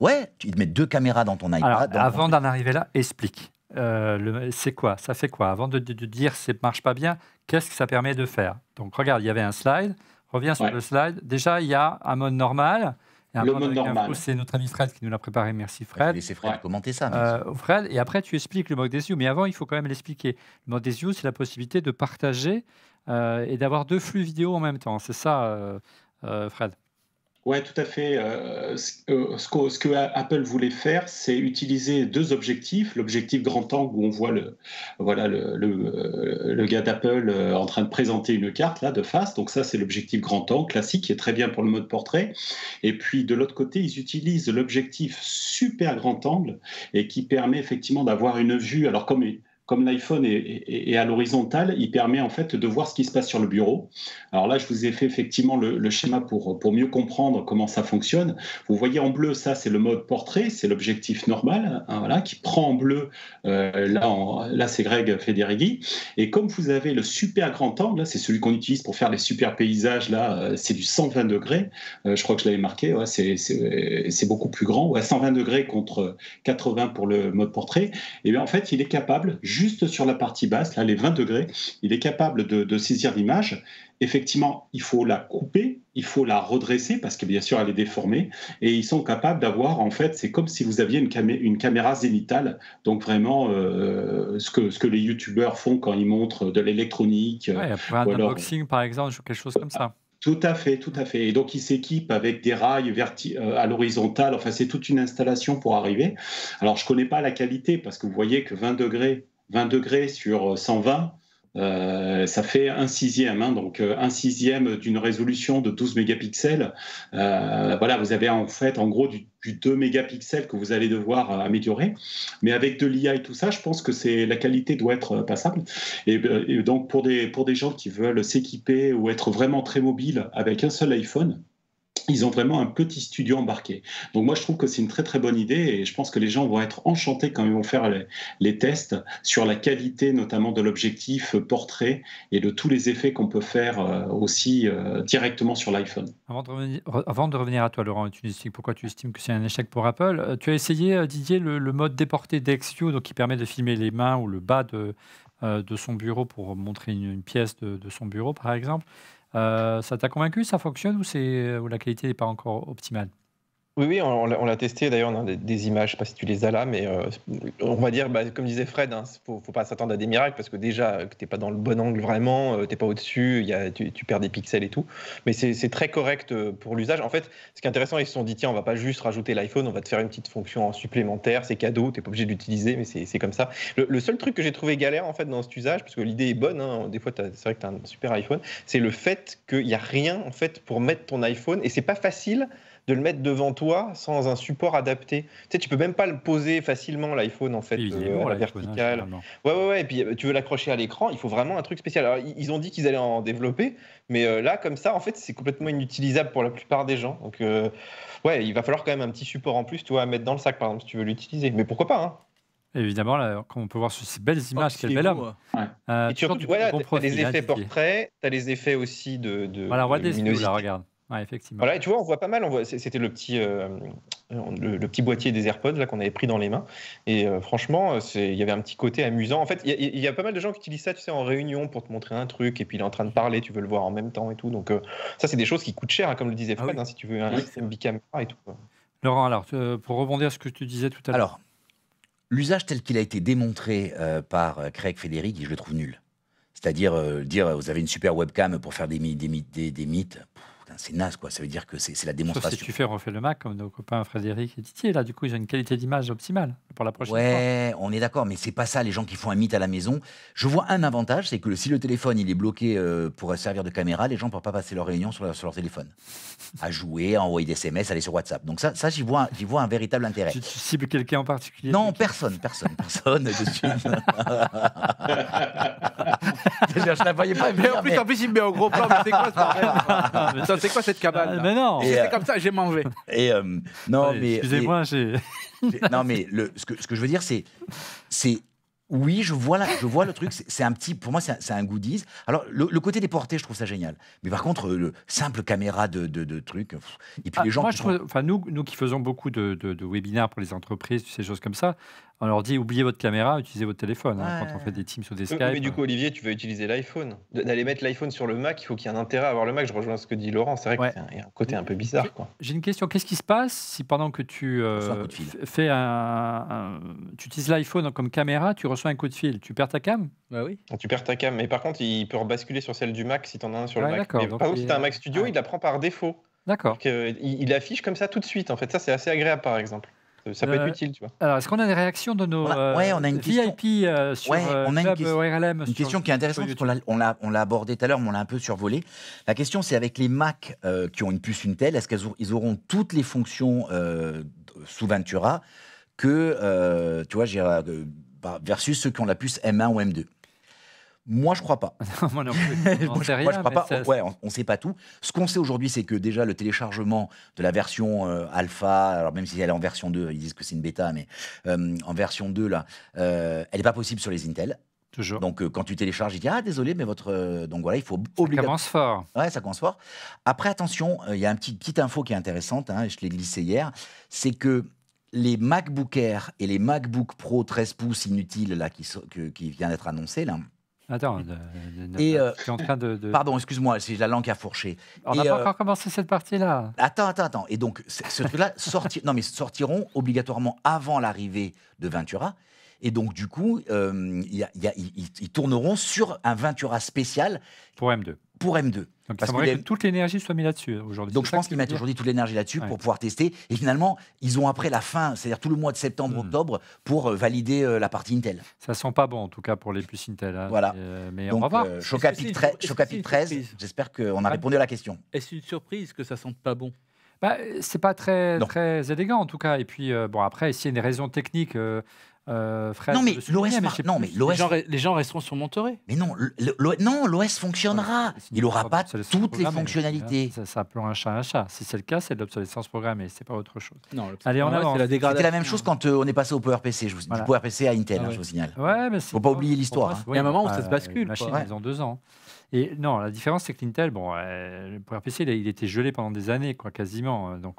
Ouais, tu mettre 2 caméras dans ton iPad. Alors, avant d'en arriver là, explique. c'est quoi? Ça fait quoi? Avant de dire ça ne marche pas bien, qu'est-ce que ça permet de faire? Donc, regarde, il y avait un slide. Reviens sur le slide. Déjà, il y a un mode normal. Et un Le mode mode avec normal. c'est notre ami Fred qui nous l'a préparé. Merci, Je vais Fred. laisser Fred commenter ça. Fred, et après, tu expliques le mode SEO. Mais avant, il faut quand même l'expliquer. Le mode SEO, c'est la possibilité de partager et d'avoir 2 flux vidéo en même temps. C'est ça, Fred? Ouais, tout à fait. Ce que Apple voulait faire, c'est utiliser 2 objectifs. L'objectif grand angle où on voit le gars d'Apple en train de présenter une carte là de face. Donc ça, c'est l'objectif grand angle classique qui est très bien pour le mode portrait. Et puis de l'autre côté, ils utilisent l'objectif super grand angle et qui permet effectivement d'avoir une vue. Alors comme l'iPhone est à l'horizontale, il permet en fait de voir ce qui se passe sur le bureau. Alors là, je vous ai fait effectivement le schéma pour mieux comprendre comment ça fonctionne. Vous voyez en bleu, ça c'est le mode portrait, c'est l'objectif normal, hein, voilà, qui prend en bleu. Là, c'est Greg Federighi. Et comme vous avez le super grand angle, là, c'est celui qu'on utilise pour faire les super paysages. Là, c'est du 120 degrés. Je crois que je l'avais marqué. Ouais, c'est beaucoup plus grand. Ouais, 120 degrés contre 80 pour le mode portrait. Et bien en fait, il est capable juste sur la partie basse, là, les 20 degrés, il est capable de saisir l'image. Effectivement, il faut la couper, il faut la redresser parce que bien sûr, elle est déformée. Et ils sont capables d'avoir, en fait, c'est comme si vous aviez une caméra zénithale. Donc vraiment, ce que les youtubeurs font quand ils montrent de l'électronique. Ouais, pour un unboxing, par exemple, ou quelque chose comme ça. Tout à fait, tout à fait. Et donc, ils s'équipent avec des rails à l'horizontale. Enfin, c'est toute une installation pour arriver. Alors, je ne connais pas la qualité parce que vous voyez que 20 degrés sur 120, ça fait 1/6, hein, donc 1/6 d'une résolution de 12 mégapixels. Voilà, vous avez en fait en gros du 2 mégapixels que vous allez devoir améliorer. Mais avec de l'IA et tout ça, je pense que la qualité doit être passable. Et donc pour des gens qui veulent s'équiper ou être vraiment très mobiles avec un seul iPhone, ils ont vraiment un petit studio embarqué. Donc moi, je trouve que c'est une très très bonne idée et je pense que les gens vont être enchantés quand ils vont faire les tests sur la qualité notamment de l'objectif portrait et de tous les effets qu'on peut faire aussi directement sur l'iPhone. Avant de revenir à toi, Laurent, tu expliques pourquoi tu estimes que c'est un échec pour Apple. Tu as essayé, Didier, le mode déporté d'XView, donc qui permet de filmer les mains ou le bas de son bureau pour montrer une pièce de son bureau, par exemple. Ça t'a convaincu, ça fonctionne ou la qualité n'est pas encore optimale? Oui, on l'a testé. D'ailleurs, on a des images, je ne sais pas si tu les as là, mais on va dire, comme disait Fred, il ne faut pas s'attendre à des miracles parce que déjà, tu n'es pas dans le bon angle vraiment, tu n'es pas au-dessus, tu perds des pixels et tout. Mais c'est très correct pour l'usage. En fait, ce qui est intéressant, ils se sont dit, tiens, on ne va pas juste rajouter l'iPhone, on va te faire une petite fonction supplémentaire, c'est cadeau, tu n'es pas obligé de l'utiliser, mais c'est comme ça. Le seul truc que j'ai trouvé galère en fait, dans cet usage, parce que l'idée est bonne, hein, des fois, c'est vrai que tu as un super iPhone, c'est le fait qu'il n'y a rien en fait, pour mettre ton iPhone et ce n'est pas facile de le mettre devant toi sans un support adapté. Tu sais, tu peux même pas le poser facilement, l'iPhone, en fait, à la verticale. Ouais, et puis tu veux l'accrocher à l'écran, il faut vraiment un truc spécial. Alors, ils ont dit qu'ils allaient en développer, mais là, comme ça, en fait, c'est complètement inutilisable pour la plupart des gens. Donc, ouais, il va falloir quand même un petit support en plus, tu vois, à mettre dans le sac, par exemple, si tu veux l'utiliser. Mais pourquoi pas, hein. Évidemment, là, comme on peut voir sur ces belles images, quel bel homme. Et surtout, tu as les effets portraits, tu as les effets aussi de voilà, luminosité. là, regarde. Ouais, effectivement. Voilà, et tu vois, on voit pas mal. C'était le petit boîtier des AirPods là qu'on avait pris dans les mains. Et franchement, il y avait un petit côté amusant. En fait, il y a pas mal de gens qui utilisent ça, tu sais, en réunion pour te montrer un truc. Et puis il est en train de parler, tu veux le voir en même temps et tout. Donc ça, c'est des choses qui coûtent cher, hein, comme le disait Fred, si tu veux un système bicaméra et tout. Laurent, alors pour rebondir à ce que tu disais tout à l'heure. Alors, l'usage tel qu'il a été démontré par Craig Federighi, je le trouve nul. C'est-à-dire dire vous avez une super webcam pour faire des mythes. C'est naze, quoi. Ça veut dire que c'est la démonstration. Sauf si tu refais le Mac comme nos copains Frédéric et Didier. Là, du coup, ils ont une qualité d'image optimale pour la prochaine fois. Ouais, on est d'accord, mais c'est pas ça, les gens qui font un mythe à la maison. Je vois un avantage, c'est que si le téléphone il est bloqué pour servir de caméra, les gens ne peuvent pas passer leur réunion sur leur téléphone. À jouer, à envoyer des SMS, aller sur WhatsApp. Donc ça j'y vois un véritable intérêt. Tu cibles quelqu'un en particulier? Non, personne dessus. Je la voyais pas. Mais en plus, il me met au gros plan. Mais c'est quoi ce bordel? C'est quoi cette cabane? Mais non. C'est comme ça, j'ai mangé. Non, mais excusez-moi, non, mais ce que je veux dire, c'est Oui, je vois le truc. C'est un petit, pour moi, c'est un goodies. Alors, le côté des portées, je trouve ça génial. Mais par contre, le simple caméra de truc. Et puis les gens. Moi, qui je trouve, enfin, nous qui faisons beaucoup de webinaires pour les entreprises, ces choses comme ça, on leur dit oubliez votre caméra, utilisez votre téléphone. Hein, quand on fait des Teams ou des Skype. Mais du coup, Olivier, tu vas utiliser l'iPhone. D'aller mettre l'iPhone sur le Mac, il faut qu'il y ait un intérêt à avoir le Mac. Je rejoins ce que dit Laurent. C'est vrai qu'il y a un côté un peu bizarre, quoi. J'ai une question. Qu'est-ce qui se passe si pendant que tu fais tu utilises l'iPhone comme caméra, tu reçois un coup de fil, tu perds ta cam? Bah oui. Tu perds ta cam, mais par contre, il peut rebasculer sur celle du Mac si tu en as un sur le Mac. D'accord. Mais par exemple, si tu as un Mac Studio, il la prend par défaut. D'accord. Il affiche comme ça tout de suite. En fait, ça, c'est assez agréable, par exemple. Ça peut être utile, tu vois. Alors, est-ce qu'on a des réactions de nos on a une VIP sur on a Club ORLM? Une question qui est intéressante, parce qu'on l'a abordé tout à l'heure, mais on l'a un peu survolé. La question, c'est avec les Mac qui ont une puce Intel, est-ce qu'ils auront toutes les fonctions sous Ventura que, tu vois, versus ceux qui ont la puce M1 ou M2? Moi, je crois pas. Moi non plus. Moi, je crois pas. Ouais, on sait pas tout. Ce qu'on sait aujourd'hui, c'est que déjà le téléchargement de la version alpha, alors même si elle est en version 2, ils disent que c'est une bêta, mais en version 2 là, elle n'est pas possible sur les Intel. Toujours. Donc quand tu télécharges, il dit désolé, mais votre donc voilà, il faut obligatoirement. Ça commence fort. Ouais, ça commence fort. Après, attention, il y a une petite info qui est intéressante. Hein, je l'ai glissé hier, c'est que les MacBook Air et les MacBook Pro 13 pouces inutiles là qui vient d'être annoncés là. Attends, je suis en train de... Pardon, excuse-moi, c'est la langue qui a fourché. On n'a pas encore commencé cette partie-là. Attends. Et donc, ce truc-là sortiront obligatoirement avant l'arrivée de Ventura. Et donc, du coup, ils tourneront sur un Ventura spécial. Pour M2. Pour M2. Donc, il semblerait que toute l'énergie soit mise là-dessus aujourd'hui. Donc, je pense qu'ils mettent aujourd'hui toute l'énergie là-dessus pour pouvoir tester. Et finalement, ils ont après la fin, c'est-à-dire tout le mois de septembre, octobre, pour valider la partie Intel. Ça sent pas bon, en tout cas, pour les puces Intel. Hein. Voilà. Mais donc, on va voir. Chocapic 13, j'espère qu'on a répondu à la question. Est-ce une surprise que ça sente pas bon? C'est pas très élégant, en tout cas. Et puis, bon, après, s'il y a une raison technique... Fred, non, mais l'OS, les gens resteront sur Monterey. Mais non, l'OS fonctionnera. Il n'aura pas toutes les fonctionnalités. Ça appelera un chat un chat. Si c'est le cas, c'est de l'obsolescence programmée. C'est pas autre chose. Non, allez, on avance. C'était la même chose quand on est passé au PowerPC. Du PowerPC à Intel, je vous signale. Ouais, mais faut pas oublier l'histoire. Il y a un moment où ça se bascule. Ils ont 2 ans. Et non, la différence, c'est que l'Intel, le PowerPC, il était gelé pendant des années, quasiment. Donc,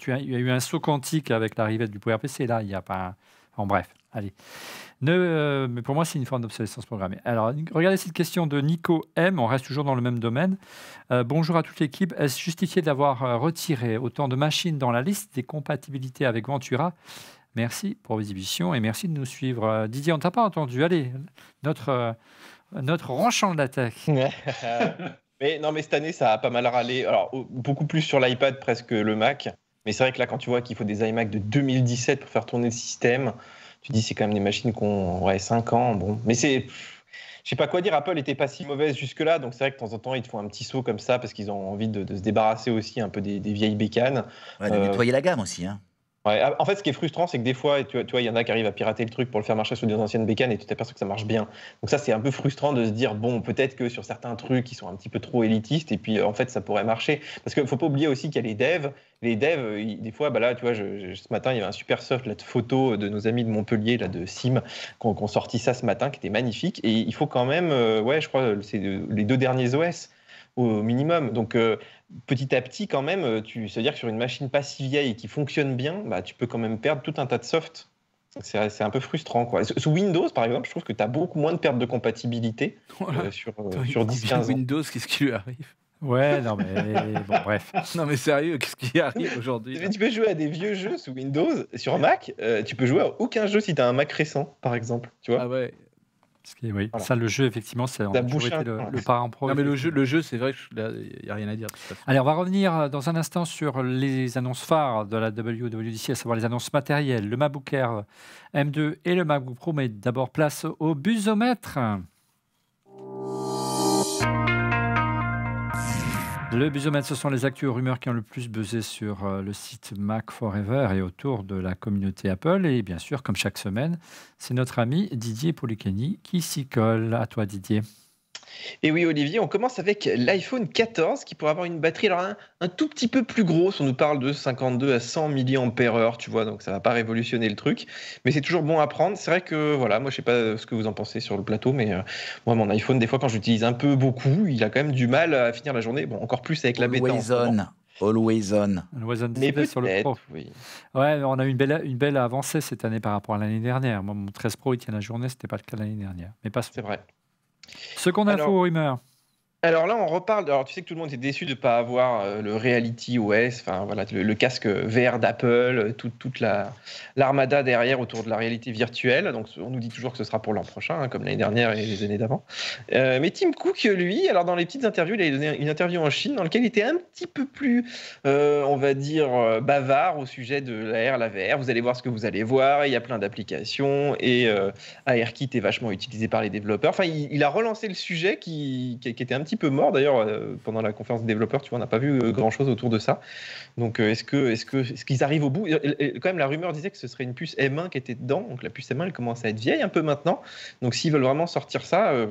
il y a eu un saut quantique avec l'arrivée du PowerPC. Là, il n'y a pas... Bon, bref, allez. Mais pour moi, c'est une forme d'obsolescence programmée. Alors, regardez cette question de Nico M. On reste toujours dans le même domaine. Bonjour à toute l'équipe. Est-ce justifié d'avoir retiré autant de machines dans la liste des compatibilités avec Ventura? Merci pour vos émissions et merci de nous suivre. Didier, on ne t'a pas entendu. Allez, notre renchant de l'attaque. Mais cette année, ça a pas mal râlé. Alors, beaucoup plus sur l'iPad presque que le Mac. Mais c'est vrai que là, quand tu vois qu'il faut des iMac de 2017 pour faire tourner le système, tu dis c'est quand même des machines qui ont 5 ans. Bon. Mais je sais pas quoi dire. Apple n'était pas si mauvaise jusque-là. Donc c'est vrai que de temps en temps, ils te font un petit saut comme ça parce qu'ils ont envie de se débarrasser aussi un peu des vieilles bécanes. Ouais, de nettoyer la gamme aussi. Hein. Ouais, en fait, ce qui est frustrant, c'est que des fois, tu vois, il y en a qui arrivent à pirater le truc pour le faire marcher sur des anciennes bécanes et tu t'aperçois que ça marche bien. Donc ça, c'est un peu frustrant de se dire, bon, peut-être que sur certains trucs, ils sont un petit peu trop élitistes et puis en fait, ça pourrait marcher. Parce qu'il ne faut pas oublier aussi qu'il y a les devs. Les devs, des fois, là, tu vois, ce matin, il y avait un super soft là, de photos de nos amis de Montpellier, là, de Sim, qui ont sorti ça ce matin, qui était magnifique. Et il faut quand même, je crois, c'est les 2 derniers OS au minimum. Donc, petit à petit, quand même, c'est-à-dire que sur une machine pas si vieille et qui fonctionne bien, tu peux quand même perdre tout un tas de soft. C'est un peu frustrant, quoi. Sous Windows, par exemple, je trouve que tu as beaucoup moins de pertes de compatibilité sur 10-15 ans. Windows, qu'est-ce qui lui arrive? Ouais, non, mais bon, bref. Non, mais sérieux, qu'est-ce qui arrive aujourd'hui? Tu peux jouer à des vieux jeux sous Windows. Sur Mac, tu peux jouer à aucun jeu si tu as un Mac récent, par exemple. Tu vois? Ah ouais. Oui, voilà. Ça, le jeu, effectivement, c'est le parent pro. Non, mais le jeu, c'est vrai qu'il n'y a rien à dire. Allez, on va revenir dans un instant sur les annonces phares de la WWDC, à savoir les annonces matérielles, le MacBook Air M2 et le MacBook Pro. Mais d'abord, place au busomètre. Le busomètre, ce sont les actus et rumeurs qui ont le plus buzzé sur le site Mac Forever et autour de la communauté Apple. Et bien sûr, comme chaque semaine, c'est notre ami Didier Policani qui s'y colle. À toi, Didier. Et oui, Olivier, on commence avec l'iPhone 14 qui pourrait avoir une batterie alors un tout petit peu plus grosse. On nous parle de 52 à 100 mAh, tu vois, donc ça va pas révolutionner le truc. Mais c'est toujours bon à prendre. C'est vrai que, voilà, moi je sais pas ce que vous en pensez sur le plateau, mais moi mon iPhone, des fois quand j'utilise un peu beaucoup, il a quand même du mal à finir la journée. Bon, encore plus avec la bêta. Always on. Always on. Always on Mais display sur le Pro. oui. Ouais, on a eu une belle avancée cette année par rapport à l'année dernière. Moi, mon 13 Pro, il tient la journée, c'était pas le cas l'année dernière. Mais passons. C'est vrai. Seconde info aux rumeurs. Alors là, on reparle. Alors, tu sais que tout le monde était déçu de ne pas avoir le Reality OS, enfin voilà, le casque VR d'Apple, toute l'armada derrière autour de la réalité virtuelle. Donc, on nous dit toujours que ce sera pour l'an prochain, hein, comme l'année dernière et les années d'avant. Mais Tim Cook, lui, alors dans les petites interviews, il a donné une interview en Chine dans laquelle il était un petit peu plus, on va dire, bavard au sujet de la R, la VR. Vous allez voir ce que vous allez voir. Il y a plein d'applications et ARKit est vachement utilisé par les développeurs. Enfin, il a relancé le sujet qui était un petit peu mort d'ailleurs pendant la conférence des développeurs, tu vois, on n'a pas vu grand chose autour de ça. Donc est-ce qu'ils arrivent au bout? Quand même, la rumeur disait que ce serait une puce M1 qui était dedans, donc la puce M1 elle commence à être vieille un peu maintenant. Donc s'ils veulent vraiment sortir ça, il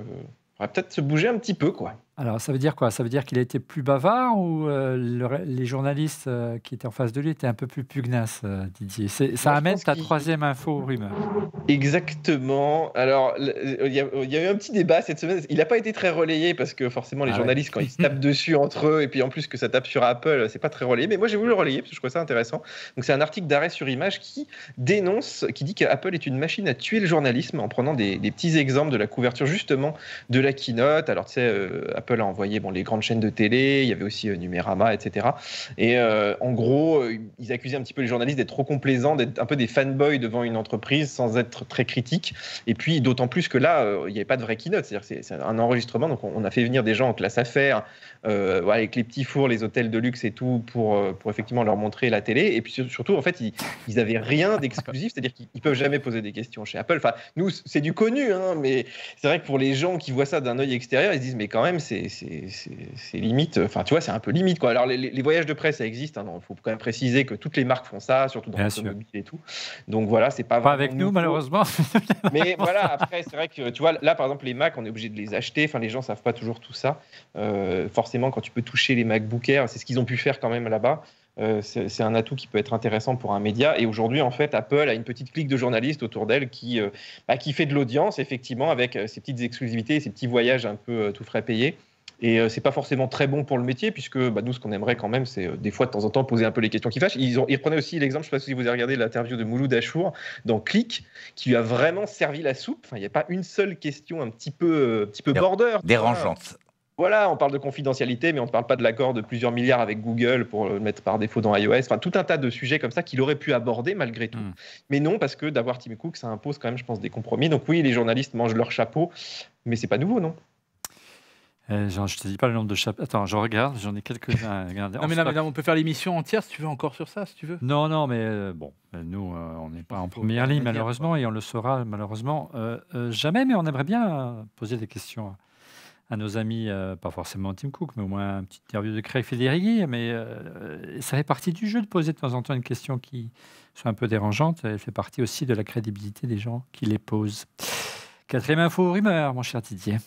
faudrait peut-être se bouger un petit peu, quoi. Alors, ça veut dire quoi? Ça veut dire qu'il a été plus bavard ou les journalistes qui étaient en face de lui étaient un peu plus pugnaces, Didier? Ça amène ta troisième info rumeur. Exactement. Alors, il y a eu un petit débat cette semaine. Il n'a pas été très relayé parce que forcément, les journalistes, quand ils se tapent dessus entre eux, et puis en plus que ça tape sur Apple, c'est pas très relayé. Mais moi, j'ai voulu le relayer parce que je trouvais ça intéressant. Donc, c'est un article d'Arrêt sur Image qui dit qu'Apple est une machine à tuer le journalisme en prenant des petits exemples de la couverture justement de la keynote. Alors, tu sais, Apple a envoyé les grandes chaînes de télé, il y avait aussi Numérama, etc. Et en gros, ils accusaient un petit peu les journalistes d'être trop complaisants, d'être un peu des fanboys devant une entreprise sans être très critiques. Et puis, d'autant plus que là, il n'y avait pas de vraie keynote, c'est-à-dire c'est un enregistrement. Donc, on a fait venir des gens en classe affaires, avec les petits fours, les hôtels de luxe et tout, pour effectivement leur montrer la télé. Et puis surtout, en fait, ils n'avaient rien d'exclusif, c'est-à-dire qu'ils ne peuvent jamais poser des questions chez Apple. Enfin, nous, c'est du connu, hein, mais c'est vrai que pour les gens qui voient ça d'un œil extérieur, ils se disent, mais quand même, c'est limite, enfin, tu vois, c'est un peu limite, quoi. Alors, les voyages de presse, ça existe, hein, il faut quand même préciser que toutes les marques font ça, surtout dans l'automobile et tout. Donc voilà, c'est pas avec nous, malheureusement. Mais voilà, après, c'est vrai que, tu vois, là, par exemple, les Mac, on est obligé de les acheter. Enfin, les gens savent pas toujours tout ça. Forcément, quand tu peux toucher les MacBook Air, c'est ce qu'ils ont pu faire quand même là-bas. C'est un atout qui peut être intéressant pour un média. Et aujourd'hui, en fait, Apple a une petite clique de journalistes autour d'elle qui fait de l'audience, effectivement, avec ses petites exclusivités, ses petits voyages un peu tout frais payés. Et c'est pas forcément très bon pour le métier, puisque nous, ce qu'on aimerait quand même, c'est des fois, de temps en temps, poser un peu les questions qui fâchent. Ils reprenaient aussi l'exemple, je sais pas si vous avez regardé l'interview de Mouloud Achour dans Click, qui lui a vraiment servi la soupe. Enfin, il n'y a pas une seule question un petit peu border. Dérangeante. Voilà, on parle de confidentialité, mais on ne parle pas de l'accord de plusieurs milliards avec Google pour le mettre par défaut dans iOS. Enfin, tout un tas de sujets comme ça qu'il aurait pu aborder malgré tout. Mais non, parce que d'avoir Tim Cook, ça impose quand même, je pense, des compromis. Donc oui, les journalistes mangent leur chapeau, mais c'est pas nouveau, non? Je ne te dis pas le nombre de chapeaux. Attends, je regarde, j'en ai quelques-uns. Non, mais on peut faire l'émission entière si tu veux, encore sur ça, si tu veux. Non, mais bon, nous, on n'est pas en première ligne, malheureusement, et on le saura, malheureusement, jamais, mais on aimerait bien poser des questions à nos amis, pas forcément Tim Cook, mais au moins une petite interview de Craig Federighi. Mais ça fait partie du jeu de poser de temps en temps une question qui soit un peu dérangeante. Elle fait partie aussi de la crédibilité des gens qui les posent. Quatrième info rumeur, mon cher Didier.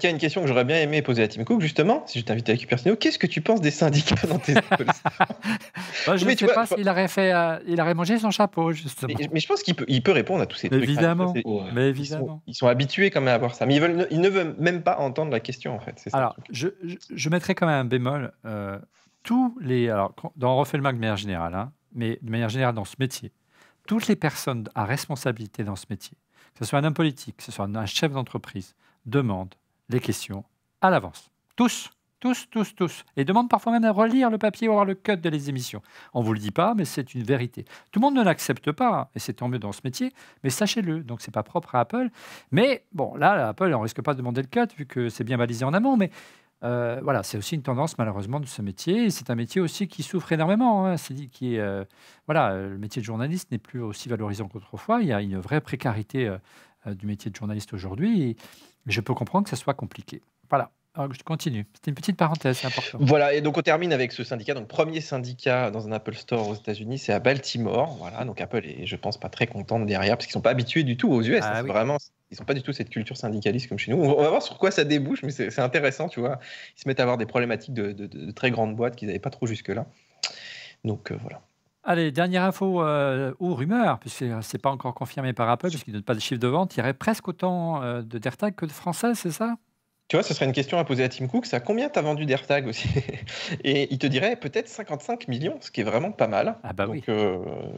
Tiens, une question que j'aurais bien aimé poser à Tim Cook, justement, si je t'invite à Cupertino. Qu'est-ce que tu penses des syndicats dans tes Apple Store? Je ne sais pas s'il aurait mangé son chapeau, justement. Mais je pense qu'il peut répondre à tous ces trucs. Évidemment. Mais évidemment. Ils sont habitués quand même à voir ça. Mais ils ne veulent même pas entendre la question, en fait. C'est ça. Alors, je mettrais quand même un bémol. On refait le Mac de manière générale, hein, mais de manière générale dans ce métier, toutes les personnes à responsabilité dans ce métier, que ce soit un homme politique, que ce soit un chef d'entreprise, demandent les questions à l'avance. Tous. Et demandent parfois même à relire le papier ou à voir le cut de les émissions. On ne vous le dit pas, mais c'est une vérité. Tout le monde ne l'accepte pas, et c'est tant mieux dans ce métier, mais sachez-le. Donc, ce n'est pas propre à Apple. Mais bon, là, Apple, on ne risque pas de demander le cut, vu que c'est bien balisé en amont. Mais voilà, c'est aussi une tendance, malheureusement, de ce métier. Et c'est un métier aussi qui souffre énormément. Hein. Le métier de journaliste n'est plus aussi valorisant qu'autrefois. Il y a une vraie précarité du métier de journaliste aujourd'hui. Et je peux comprendre que ça soit compliqué. Voilà. Alors, je continue. C'était une petite parenthèse, c'est important. Voilà, et donc on termine avec ce syndicat. Donc, premier syndicat dans un Apple Store aux États-Unis, c'est à Baltimore. Voilà, donc Apple est, je pense, pas très contente derrière, parce qu'ils sont pas habitués du tout aux US. Ah, c'est oui. vraiment Ils n'ont pas du tout cette culture syndicaliste comme chez nous. On va voir sur quoi ça débouche, mais c'est intéressant, tu vois. Ils se mettent à avoir des problématiques de très grandes boîtes qu'ils n'avaient pas trop jusque-là. Donc voilà. Allez, dernière info ou rumeur, puisque c'est pas encore confirmé par Apple, puisqu'ils ne donnent pas de chiffre de vente. Il y aurait presque autant d'AirTag que de Français, c'est ça? Tu vois, ce serait une question à poser à Tim Cook. C'est à combien t'as vendu d'AirTag aussi? Et il te dirait peut-être 55 millions, ce qui est vraiment pas mal. Ah bah Donc, oui.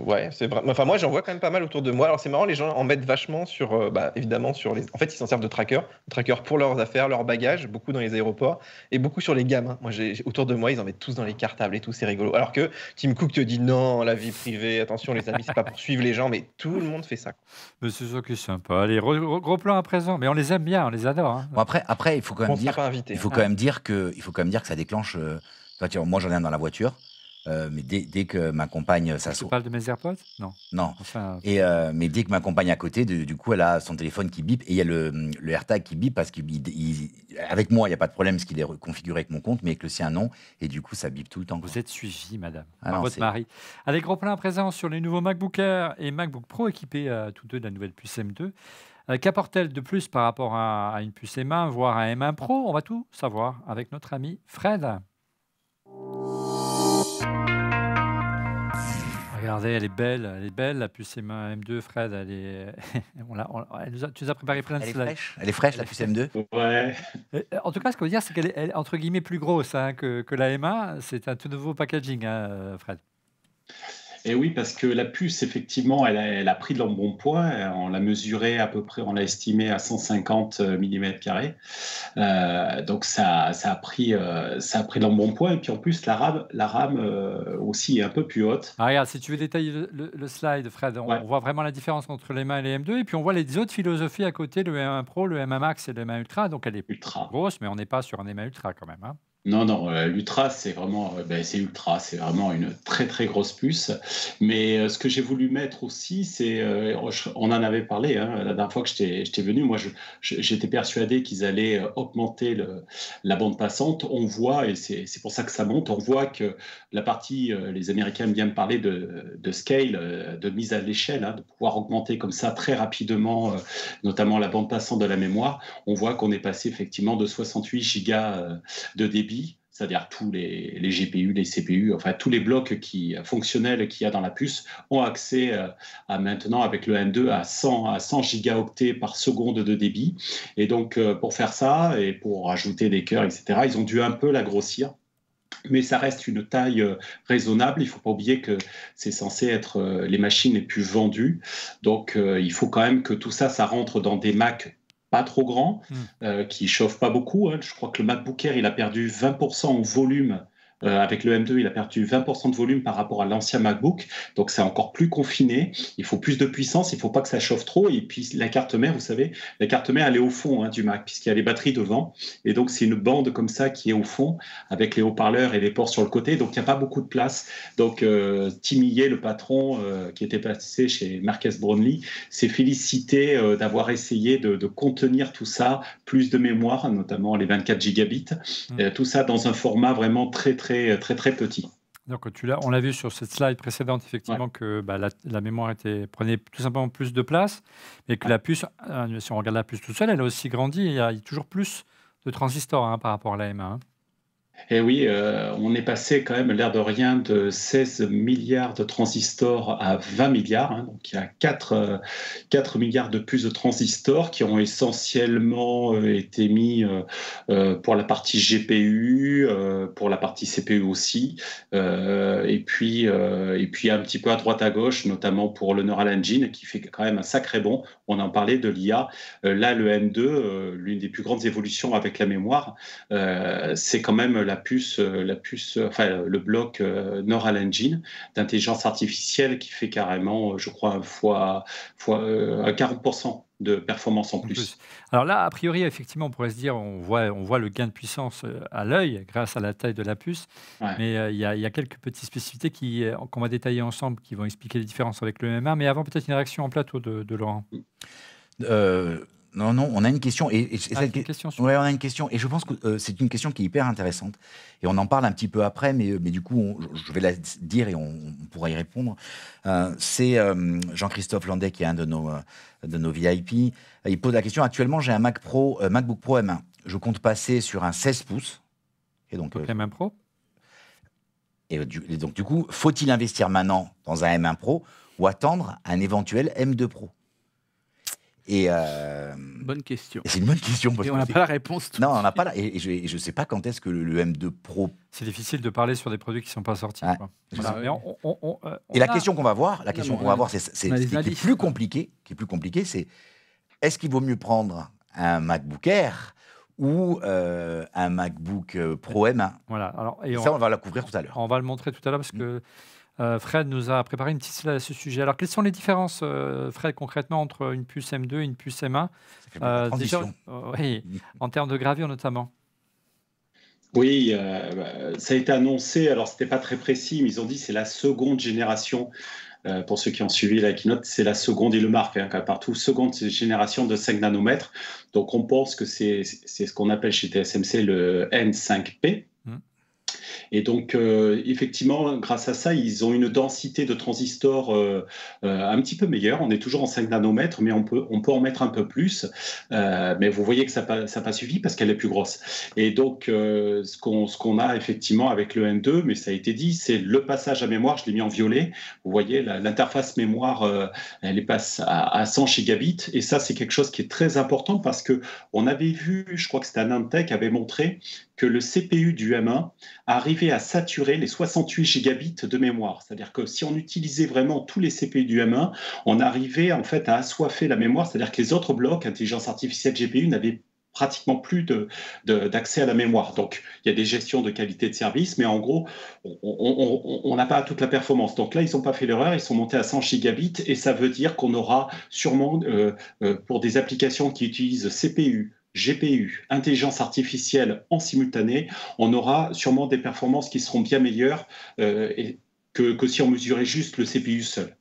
ouais, c'est vrai. Enfin, moi, j'en vois quand même pas mal autour de moi. Alors, c'est marrant, les gens en mettent vachement sur, évidemment, sur les. En fait, ils s'en servent de tracker pour leurs affaires, leurs bagages, beaucoup dans les aéroports et beaucoup sur les gamins. Moi, autour de moi, ils en mettent tous dans les cartables et tout, c'est rigolo. Alors que Tim Cook te dit non, la vie privée, attention, les amis, c'est pas pour suivre les gens, mais tout le monde fait ça. Mais c'est ça qui est sympa. Allez, gros plan à présent. Mais on les aime bien, on les adore. Hein. Bon, après, il faut quand même On sera dire, pas invité. il faut quand même dire que ça déclenche. Enfin, tiens, moi, j'en ai un dans la voiture, mais dès que ma compagne Tu s'assoit, parles de mes AirPods? Non. non. Enfin, Mais dès que ma compagne est à côté, du coup, elle a son téléphone qui bip et il y a le AirTag qui bip parce qu'avec moi, il n'y a pas de problème parce qu'il est configuré avec mon compte, mais avec le sien, non. Et du coup, ça bip tout le temps. Quoi. vous êtes suivi, madame, Ah par non, votre c'est- mari. Allez, gros plan à présent sur les nouveaux MacBook Air et MacBook Pro équipés tous deux de la nouvelle puce M2. Qu'apporte-t-elle de plus par rapport à une puce M1, voire à M1 Pro? On va tout savoir avec notre ami Fred. Regardez, elle est belle, la puce M1, M2, Fred, elle est... tu nous as préparé plein de Elle est slides. fraîche, elle est fraîche, la puce M2. Ouais. En tout cas, ce qu'on veut dire, c'est qu'elle est entre guillemets plus grosse hein, que la M1. C'est un tout nouveau packaging, hein, Fred. Et oui, parce que la puce, effectivement, elle a pris de l'embonpoint. On l'a mesurée à peu près, on l'a estimée à 150 mm². Donc ça a pris de l'embonpoint. Et puis en plus, la RAM aussi est un peu plus haute. Ah, regarde, si tu veux détailler le slide, Fred, Ouais. on voit vraiment la différence entre les M1 et les M2. Et puis on voit les autres philosophies à côté, le M1 Pro, le M1 Max et le M1 Ultra. Donc elle est Ultra. grosse, mais on n'est pas sur un M1 Ultra quand même. Hein. Non, l'Ultra, c'est vraiment, c'est Ultra, c'est vraiment une très très grosse puce. Mais ce que j'ai voulu mettre aussi, c'est, on en avait parlé hein, la dernière fois que j'étais venu. Moi, j'étais persuadé qu'ils allaient augmenter la bande passante. On voit, et c'est pour ça que ça monte, on voit que la partie, les Américains aiment bien me parler de scale, de mise à l'échelle, hein, de pouvoir augmenter comme ça très rapidement, notamment la bande passante de la mémoire. On voit qu'on est passé effectivement de 68 gigas de débit, c'est-à-dire tous les GPU, les CPU, enfin tous les blocs fonctionnels qu'il y a dans la puce ont accès à maintenant avec le M2 à 100 gigaoctets par seconde de débit. Et donc pour faire ça et pour ajouter des cœurs, etc., ils ont dû un peu la grossir. Mais ça reste une taille raisonnable. Il ne faut pas oublier que c'est censé être les machines les plus vendues. Donc il faut quand même que tout ça, ça rentre dans des Mac pas trop grands, qui chauffent pas beaucoup. Hein. Je crois que le MacBook Air, il a perdu 20% en volume. Avec le M2, il a perdu 20% de volume par rapport à l'ancien MacBook. Donc, c'est encore plus confiné. Il faut plus de puissance. Il ne faut pas que ça chauffe trop. Et puis, la carte mère, vous savez, la carte mère, elle est au fond hein, du Mac, puisqu'il y a les batteries devant. Et donc, c'est une bande comme ça qui est au fond, avec les haut-parleurs et les ports sur le côté. Donc, il n'y a pas beaucoup de place. Donc, Tim Millet, le patron qui était passé chez Marques Brownlee, s'est félicité d'avoir essayé de contenir tout ça, plus de mémoire, notamment les 24 gigabits. Tout ça dans un format vraiment très petit. Donc on l'a vu sur cette slide précédente, effectivement, que la mémoire prenait tout simplement plus de place, et que la puce, si on regarde la puce toute seule, elle a aussi grandi, il y a toujours plus de transistors hein, par rapport à la M1. Hein. Et oui, on est passé quand même, l'air de rien, de 16 milliards de transistors à 20 milliards. Hein. Donc, il y a 4 milliards de puces de transistors qui ont essentiellement été mis pour la partie GPU, pour la partie CPU aussi, et puis un petit peu à droite à gauche, notamment pour le Neural Engine, qui fait quand même un sacré bond. On en parlait de l'IA. Là, le M2, l'une des plus grandes évolutions avec la mémoire, c'est quand même la puce, enfin le bloc Neural Engine d'intelligence artificielle qui fait carrément, je crois, un 40% de performance en plus. Alors là, a priori, effectivement, on pourrait se dire, on voit le gain de puissance à l'œil grâce à la taille de la puce, Ouais. mais il y a quelques petites spécificités qu'on va détailler ensemble qui vont expliquer les différences avec le M1. Mais avant, peut-être une réaction en plateau de Laurent. Non, on a une question. Une question sur... Ouais, on a une question. Et je pense que c'est une question qui est hyper intéressante. Et on en parle un petit peu après, mais du coup, je vais la dire et on pourra y répondre. C'est Jean-Christophe Landais, qui est un de nos VIP. Il pose la question, actuellement, j'ai un MacBook Pro M1. Je compte passer sur un 16 pouces. Et donc, M1 Pro. Et donc, du coup, faut-il investir maintenant dans un M1 Pro ou attendre un éventuel M2 Pro? Bonne question. C'est une bonne question. Et on n'a pas la réponse. Non, on n'a pas la... Et je ne sais pas quand est-ce que le M2 Pro... C'est difficile de parler sur des produits qui ne sont pas sortis. Ouais. Quoi. Voilà. Mais la question qu'on va voir, c'est qui est plus compliquée, c'est est-ce qu'il vaut mieux prendre un MacBook Air ou un MacBook Pro M1? Voilà. Alors, ça, on va la couvrir tout à l'heure. On va le montrer tout à l'heure parce que Fred nous a préparé une petite slide à ce sujet. Alors, quelles sont les différences, Fred, concrètement, entre une puce M2 et une puce M1 déjà, oui, en termes de gravure notamment. Oui, ça a été annoncé. Alors, c'était pas très précis, mais ils ont dit que c'est la seconde génération. Pour ceux qui ont suivi la keynote, c'est la seconde, ils le marquent partout, seconde génération de 5 nanomètres. Donc, on pense que c'est ce qu'on appelle chez TSMC le N5P. Et donc, effectivement, grâce à ça, ils ont une densité de transistors un petit peu meilleure. On est toujours en 5 nanomètres, mais on peut en mettre un peu plus. Mais vous voyez que ça n'a pas suffi parce qu'elle est plus grosse. Et donc, ce qu'on a effectivement avec le M2, mais ça a été dit, c'est le passage à mémoire. Je l'ai mis en violet. Vous voyez, l'interface mémoire, elle passe à 100 gigabits. Et ça, c'est quelque chose qui est très important parce qu'on avait vu, je crois que c'était Anantech, avait montré que le CPU du M1 arrivait à saturer les 68 gigabits de mémoire. C'est-à-dire que si on utilisait vraiment tous les CPU du M1, on arrivait en fait à assoiffer la mémoire, c'est-à-dire que les autres blocs, intelligence artificielle, GPU, n'avaient pratiquement plus d'accès à la mémoire. Donc, il y a des gestions de qualité de service, mais en gros, on n'a pas toute la performance. Donc là, ils n'ont pas fait l'erreur, ils sont montés à 100 gigabits, et ça veut dire qu'on aura sûrement, pour des applications qui utilisent CPU, GPU, intelligence artificielle en simultané, on aura sûrement des performances qui seront bien meilleures que si on mesurait juste le CPU seul.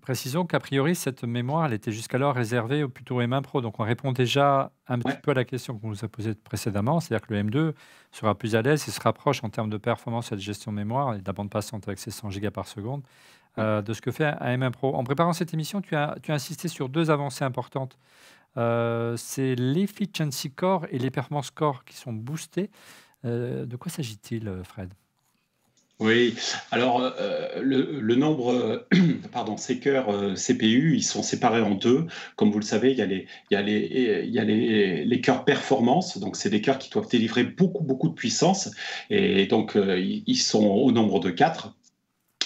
Précisons qu'a priori, cette mémoire, elle était jusqu'alors réservée au plutôt M1 Pro. Donc, on répond déjà un petit peu à la question qu'on nous a posée précédemment. C'est-à-dire que le M2 sera plus à l'aise et se rapproche en termes de performance et de gestion de mémoire et de la bande passante avec ses 100 Go par seconde de ce que fait un M1 Pro. En préparant cette émission, tu as insisté sur deux avancées importantes. C'est l'efficiency core et les performance core qui sont boostés. De quoi s'agit-il, Fred? Oui, alors le nombre, ces cœurs CPU, ils sont séparés en deux. Comme vous le savez, il y a les cœurs performance, donc c'est des cœurs qui doivent délivrer beaucoup de puissance, et donc ils sont au nombre de 4.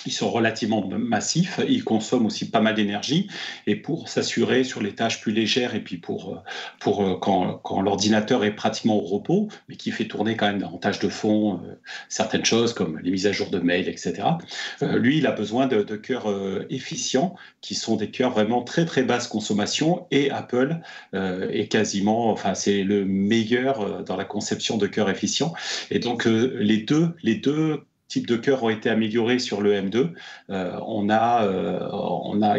Ils sont relativement massifs, ils consomment aussi pas mal d'énergie, et pour s'assurer sur les tâches plus légères, et puis pour quand l'ordinateur est pratiquement au repos, mais qui fait tourner quand même en tâche de fond certaines choses comme les mises à jour de mail, etc. Lui, il a besoin de cœurs efficients, qui sont des cœurs vraiment très basse consommation, et Apple est quasiment, enfin c'est le meilleur dans la conception de cœurs efficients. Et donc les deux types de cœurs ont été améliorés sur le M2.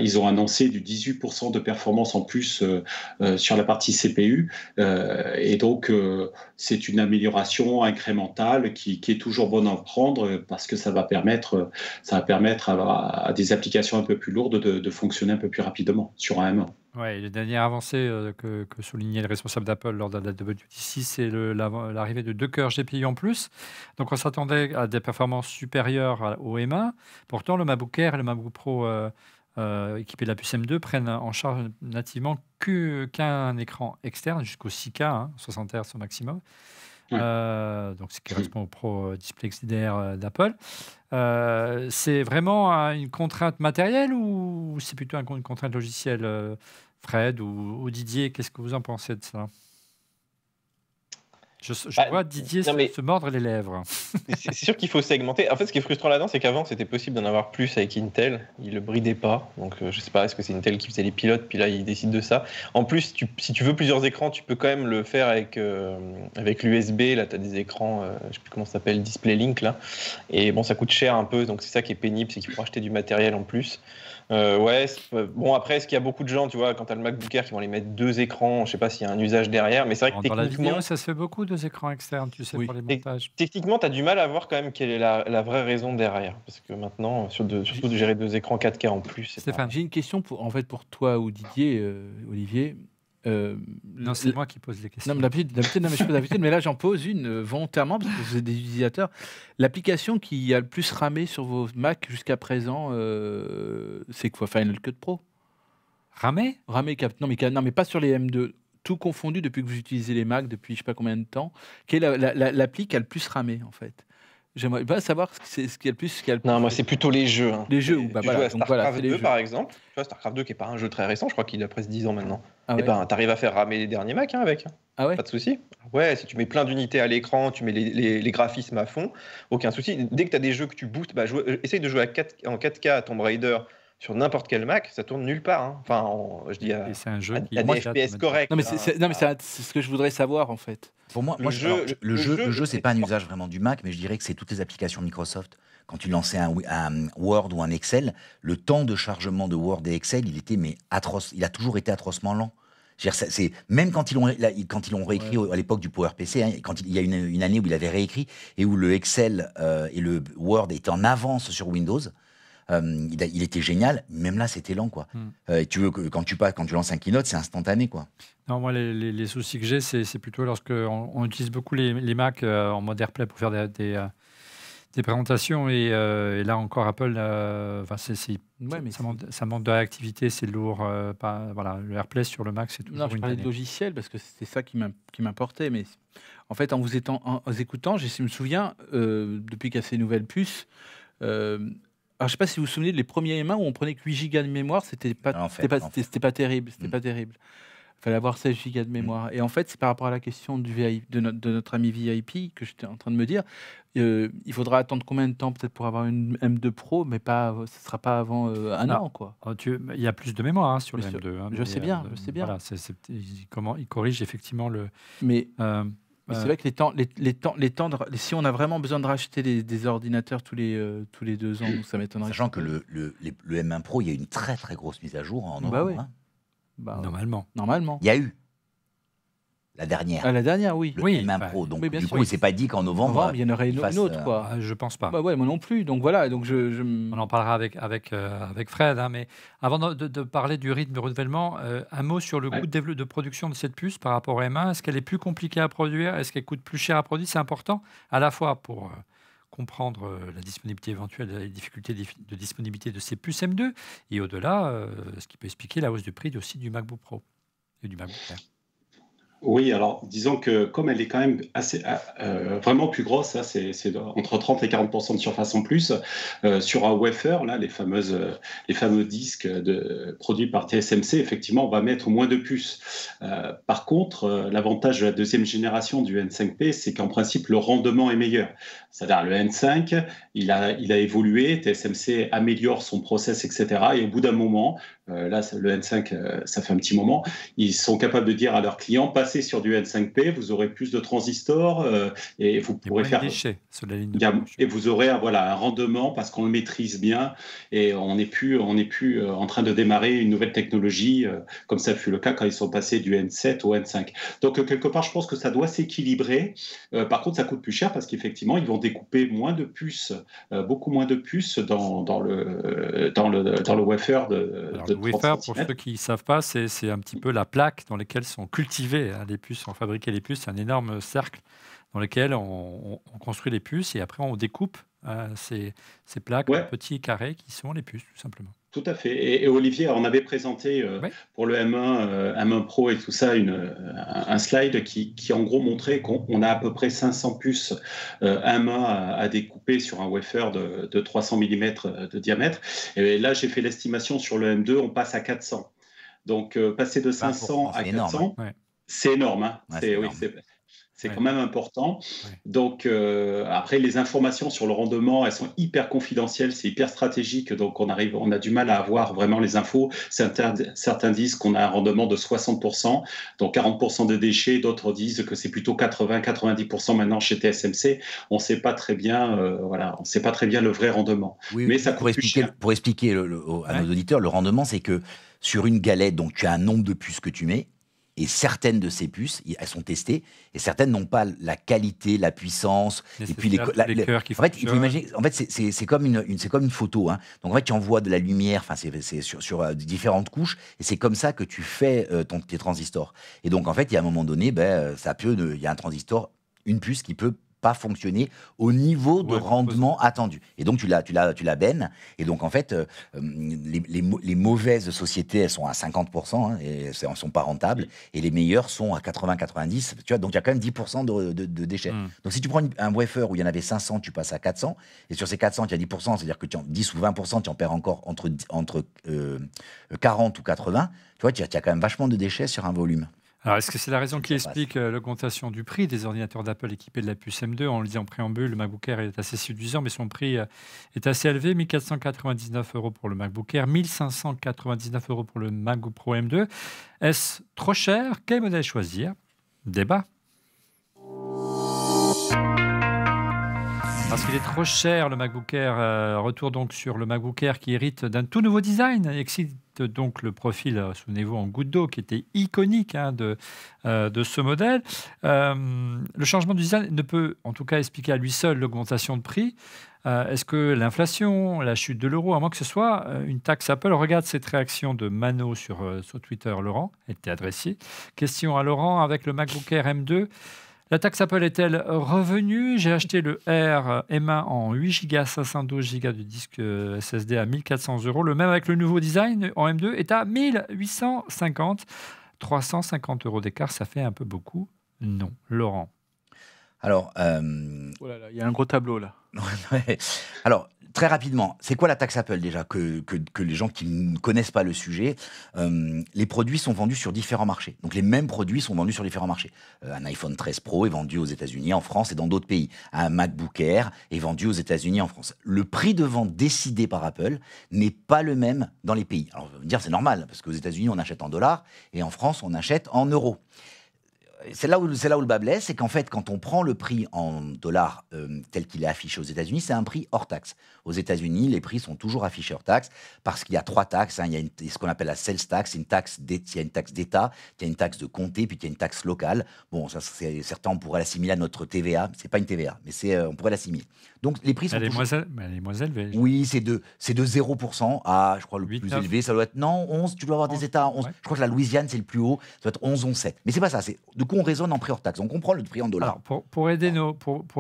Ils ont annoncé du 18% de performance en plus sur la partie CPU. Et donc, c'est une amélioration incrémentale qui est toujours bonne à prendre parce que ça va permettre à des applications un peu plus lourdes de fonctionner un peu plus rapidement sur un M1. Oui, les dernières avancées que soulignait le responsable d'Apple lors de la WWDC, c'est l'arrivée de 2 cœurs GPU en plus. Donc, on s'attendait à des performances supérieures au M1. Pourtant, le MacBook Air et le MacBook Pro équipés de la puce M2 prennent en charge nativement qu'un écran externe jusqu'au 6K, 60 Hz au maximum. Donc, ce qui correspond au Pro Display XDR d'Apple. C'est vraiment une contrainte matérielle ou c'est plutôt une contrainte logicielle, Fred ou Didier? Qu'est-ce que vous en pensez de ça? Je vois Didier se mordre les lèvres. C'est sûr qu'il faut segmenter. En fait, ce qui est frustrant là-dedans, c'est qu'avant, c'était possible d'en avoir plus avec Intel. Ils ne le bridaient pas. Donc, je ne sais pas, est-ce que c'est Intel qui faisait les pilotes, puis là, ils décident de ça. En plus, si tu veux plusieurs écrans, tu peux quand même le faire avec l'USB. Là, tu as des écrans, je ne sais plus comment ça s'appelle, DisplayLink. Là. Et bon, ça coûte cher un peu. Donc, c'est ça qui est pénible, c'est qu'il faut acheter du matériel en plus. Bon, après, est-ce qu'il y a beaucoup de gens, tu vois, quand tu as le MacBook Air qui vont les mettre 2 écrans, je sais pas s'il y a un usage derrière, mais c'est vrai que dans la vidéo, ça se fait beaucoup de 2 écrans externes, tu sais, Oui. pour les Et montages. techniquement, tu as du mal à voir quand même quelle est la vraie raison derrière. Parce que maintenant, surtout de gérer 2 écrans 4K en plus, c'est pas... Stéphane. J'ai une question pour toi ou Didier, Olivier. Non, c'est moi qui pose les questions. Non, mais d'habitude, non, mais je pose d'habitude, mais là j'en pose une volontairement parce que vous êtes des utilisateurs. L'application qui a le plus ramé sur vos Mac jusqu'à présent, c'est quoi? Final Cut Pro? Ramé? Ramé, non, mais pas sur les M2. Tout confondu depuis que vous utilisez les Mac depuis je sais pas combien de temps. Quelle est l'appli qui a le plus ramé en fait? J'aimerais pas savoir ce qui a le plus. Non, moi, c'est plutôt les jeux. Hein. Les jeux, Tu bah joues voilà, à donc voilà, StarCraft c'est les 2, jeux. par exemple. Tu vois, StarCraft 2, qui n'est pas un jeu très récent, je crois qu'il a presque 10 ans maintenant. Ah Et ouais. ben, t'arrives à faire ramer les derniers Mac avec. Ah ouais. Pas de souci. Ouais, si tu mets plein d'unités à l'écran, tu mets les graphismes à fond, aucun souci. Dès que tu as des jeux que tu bootes, bah, essaye de jouer en 4K à Tomb Raider sur n'importe quel Mac, ça tourne nulle part. Hein. Enfin, je dis à Et c'est un jeu qui des FPS corrects. Non, mais hein. c'est ce que je voudrais savoir en fait. Pour moi, Le jeu, c'est pas un usage vraiment du Mac, mais je dirais que c'est toutes les applications Microsoft. Quand tu lançais un Word ou un Excel, le temps de chargement de Word et Excel, il était atroce. Il a toujours été atrocement lent. Je veux dire, même quand ils l'ont réécrit à l'époque du PowerPC, hein, quand il y a une année où il avait réécrit et où le Excel et le Word étaient en avance sur Windows. Il était génial, même là c'était lent quoi. Et tu veux que quand tu lances un Keynote, c'est instantané quoi. Non, moi les soucis que j'ai, c'est plutôt lorsque on utilise beaucoup les Mac en mode AirPlay pour faire des présentations et là encore Apple, ça manque de réactivité, c'est lourd. Voilà, le AirPlay sur le Mac, c'est toujours Non, je parlais de logiciel parce que c'était ça qui m'importait, mais en fait en vous écoutant, je me souviens depuis qu'il y a ces nouvelles puces. Alors, je ne sais pas si vous vous souvenez des premiers M1 où on prenait que 8 gigas de mémoire, c'était pas terrible. Il fallait avoir 16 gigas de mémoire. Et en fait, c'est par rapport à la question de notre ami VIP que j'étais en train de me dire. Il faudra attendre combien de temps peut-être pour avoir une M2 Pro, mais ce ne sera pas avant un an. Quoi. Il y a plus de mémoire sur le Bien sûr. M2. Hein, je sais bien. Voilà, il corrige effectivement le... Mais c'est vrai que les temps si on a vraiment besoin de racheter des ordinateurs tous les 2 ans, ça m'étonnerait. Sachant que le M1 Pro, il y a eu une très très grosse mise à jour en novembre. Oui. Hein. Normalement. Il y a eu la dernière. La dernière, oui. Le M1 Pro. Donc oui, du coup, il s'est pas dit qu'en novembre, il y en aurait une autre, quoi. Je pense pas. Moi non plus. Donc voilà. Donc on en parlera avec Fred. Hein, mais avant de parler du rythme de renouvellement, un mot sur le coût de production de cette puce par rapport au M1. Est-ce qu'elle est plus compliquée à produire? Est-ce qu'elle coûte plus cher à produire? C'est important à la fois pour comprendre la disponibilité éventuelle, les difficultés de disponibilité de ces puces M2 et au-delà, ce qui peut expliquer la hausse du prix aussi du MacBook Pro et du MacBook Air. Oui, alors disons que comme elle est quand même vraiment plus grosse, hein, c'est entre 30 et 40% de surface en plus, sur un wafer, là, les fameux disques produits par TSMC, effectivement, on va mettre moins de puces. Par contre, l'avantage de la deuxième génération du N5P, c'est qu'en principe, le rendement est meilleur. C'est-à-dire le N5, il a évolué, TSMC améliore son process, etc. Et au bout d'un moment, là, le N5, ça fait un petit moment, ils sont capables de dire à leurs clients, passez sur du N5P, vous aurez plus de transistors et vous pourrez faire déchets sur la ligne de et vous aurez un rendement parce qu'on le maîtrise bien et on n'est plus en train de démarrer une nouvelle technologie comme ça fut le cas quand ils sont passés du N7 au N5. Donc quelque part, je pense que ça doit s'équilibrer. Par contre, ça coûte plus cher parce qu'effectivement, ils vont découper moins de puces, beaucoup moins de puces dans le wafer de le wafer, pour ceux qui ne savent pas, c'est un petit peu la plaque dans laquelle sont cultivées les puces, sont fabriquées les puces. C'est un énorme cercle dans lequel on construit les puces et après on découpe ces plaques en petits carrés qui sont les puces, tout simplement. Tout à fait. Et Olivier, on avait présenté pour le M1 Pro et tout ça un slide qui en gros montrait qu'on a à peu près 500 puces M1 à découper sur un wafer de 300 mm de diamètre. Et là, j'ai fait l'estimation sur le M2, on passe à 400. Donc, passer de 500 à 400, c'est énorme. Hein. C'est quand même important. Ouais. Donc, après, les informations sur le rendement, elles sont hyper confidentielles, c'est hyper stratégique. Donc, on a du mal à avoir vraiment les infos. Certains disent qu'on a un rendement de 60%, donc 40% de déchets. D'autres disent que c'est plutôt 80-90% maintenant chez TSMC. On ne sait pas très bien, on sait pas très bien le vrai rendement. Oui, mais ça pour expliquer à nos auditeurs, le rendement, c'est que sur une galette, donc tu as un nombre de puces que tu mets. Et certaines de ces puces, elles sont testées, et certaines n'ont pas la qualité, la puissance, et puis les cœurs qui en fait, il faut imaginer, en fait, c'est comme une photo. Hein. Donc en fait, tu envoies de la lumière, enfin c'est sur différentes couches, et c'est comme ça que tu fais tes transistors. Et donc en fait, il y a un moment donné, il y a un transistor, une puce qui peut pas fonctionner au niveau de rendement attendu. Et donc, tu la bennes. Et donc, en fait, les mauvaises sociétés, elles sont à 50%, hein, et elles ne sont pas rentables. Et les meilleures sont à 80-90%. Tu vois, donc, il y a quand même 10% de déchets. Donc, si tu prends un wafer où il y en avait 500, tu passes à 400. Et sur ces 400, tu as 10%, c'est-à-dire que 10 ou 20%, tu en perds encore entre 40 ou 80. Tu vois, tu as quand même vachement de déchets sur un volume. Alors, est-ce que c'est la raison qui explique l'augmentation du prix des ordinateurs d'Apple équipés de la puce M2 ? On le dit en préambule, le MacBook Air est assez séduisant, mais son prix est assez élevé. 1 499 € pour le MacBook Air, 1 599 € pour le MacBook Pro M2. Est-ce trop cher ? Quel modèle choisir ? Débat. Parce qu'il est trop cher, le MacBook Air. Retour donc sur le MacBook Air qui hérite d'un tout nouveau design. Excite donc le profil, souvenez-vous, en goutte d'eau, qui était iconique de ce modèle. Le changement du design ne peut, en tout cas, expliquer à lui seul l'augmentation de prix. Est-ce que l'inflation, la chute de l'euro, à moins que ce soit une taxe Apple ? Regarde cette réaction de Mano sur Twitter, Laurent, elle était adressée. Question à Laurent, avec le MacBook Air M2, la taxe Apple est-elle revenue ? J'ai acheté le Air M1 en 8 Go, 512 Go de disque SSD à 1 400 €. Le même avec le nouveau design en M2 est à 1 850. 350 € d'écart, ça fait un peu beaucoup ? Non. Laurent ? Alors, oh là là, il y a un gros tableau là. Alors, très rapidement, c'est quoi la taxe Apple déjà que les gens qui ne connaissent pas le sujet, les produits sont vendus sur différents marchés. Donc les mêmes produits sont vendus sur différents marchés. Un iPhone 13 Pro est vendu aux États-Unis, en France et dans d'autres pays. Un MacBook Air est vendu aux États-Unis, en France. Le prix de vente décidé par Apple n'est pas le même dans les pays. Alors, on va dire c'est normal parce qu'aux États-Unis on achète en dollars et en France on achète en euros. C'est là où le bas blesse, c'est qu'en fait, quand on prend le prix en dollars tel qu'il est affiché aux États-Unis, c'est un prix hors taxe. Aux États-Unis, les prix sont toujours affichés hors taxe parce qu'il y a 3 taxes. Il y a ce qu'on appelle la sales tax, il y a une taxe d'État, il y a une taxe de comté, puis il y a une taxe locale. Bon, ça, certains, on pourrait l'assimiler à notre TVA. C'est pas une TVA, mais on pourrait l'assimiler. Donc, les prix sont elle est moins élevée. Oui, c'est de 0% à, je crois, le 8, plus 9. Élevé. Ça doit être, non, 11. Tu dois avoir 11, des États à 11. Ouais. Je crois que la Louisiane, c'est le plus haut. Ça doit être 11, 11, 7. Mais c'est pas ça. Du coup, on raisonne en prix hors taxe. On comprend le prix en dollars. Alors, pour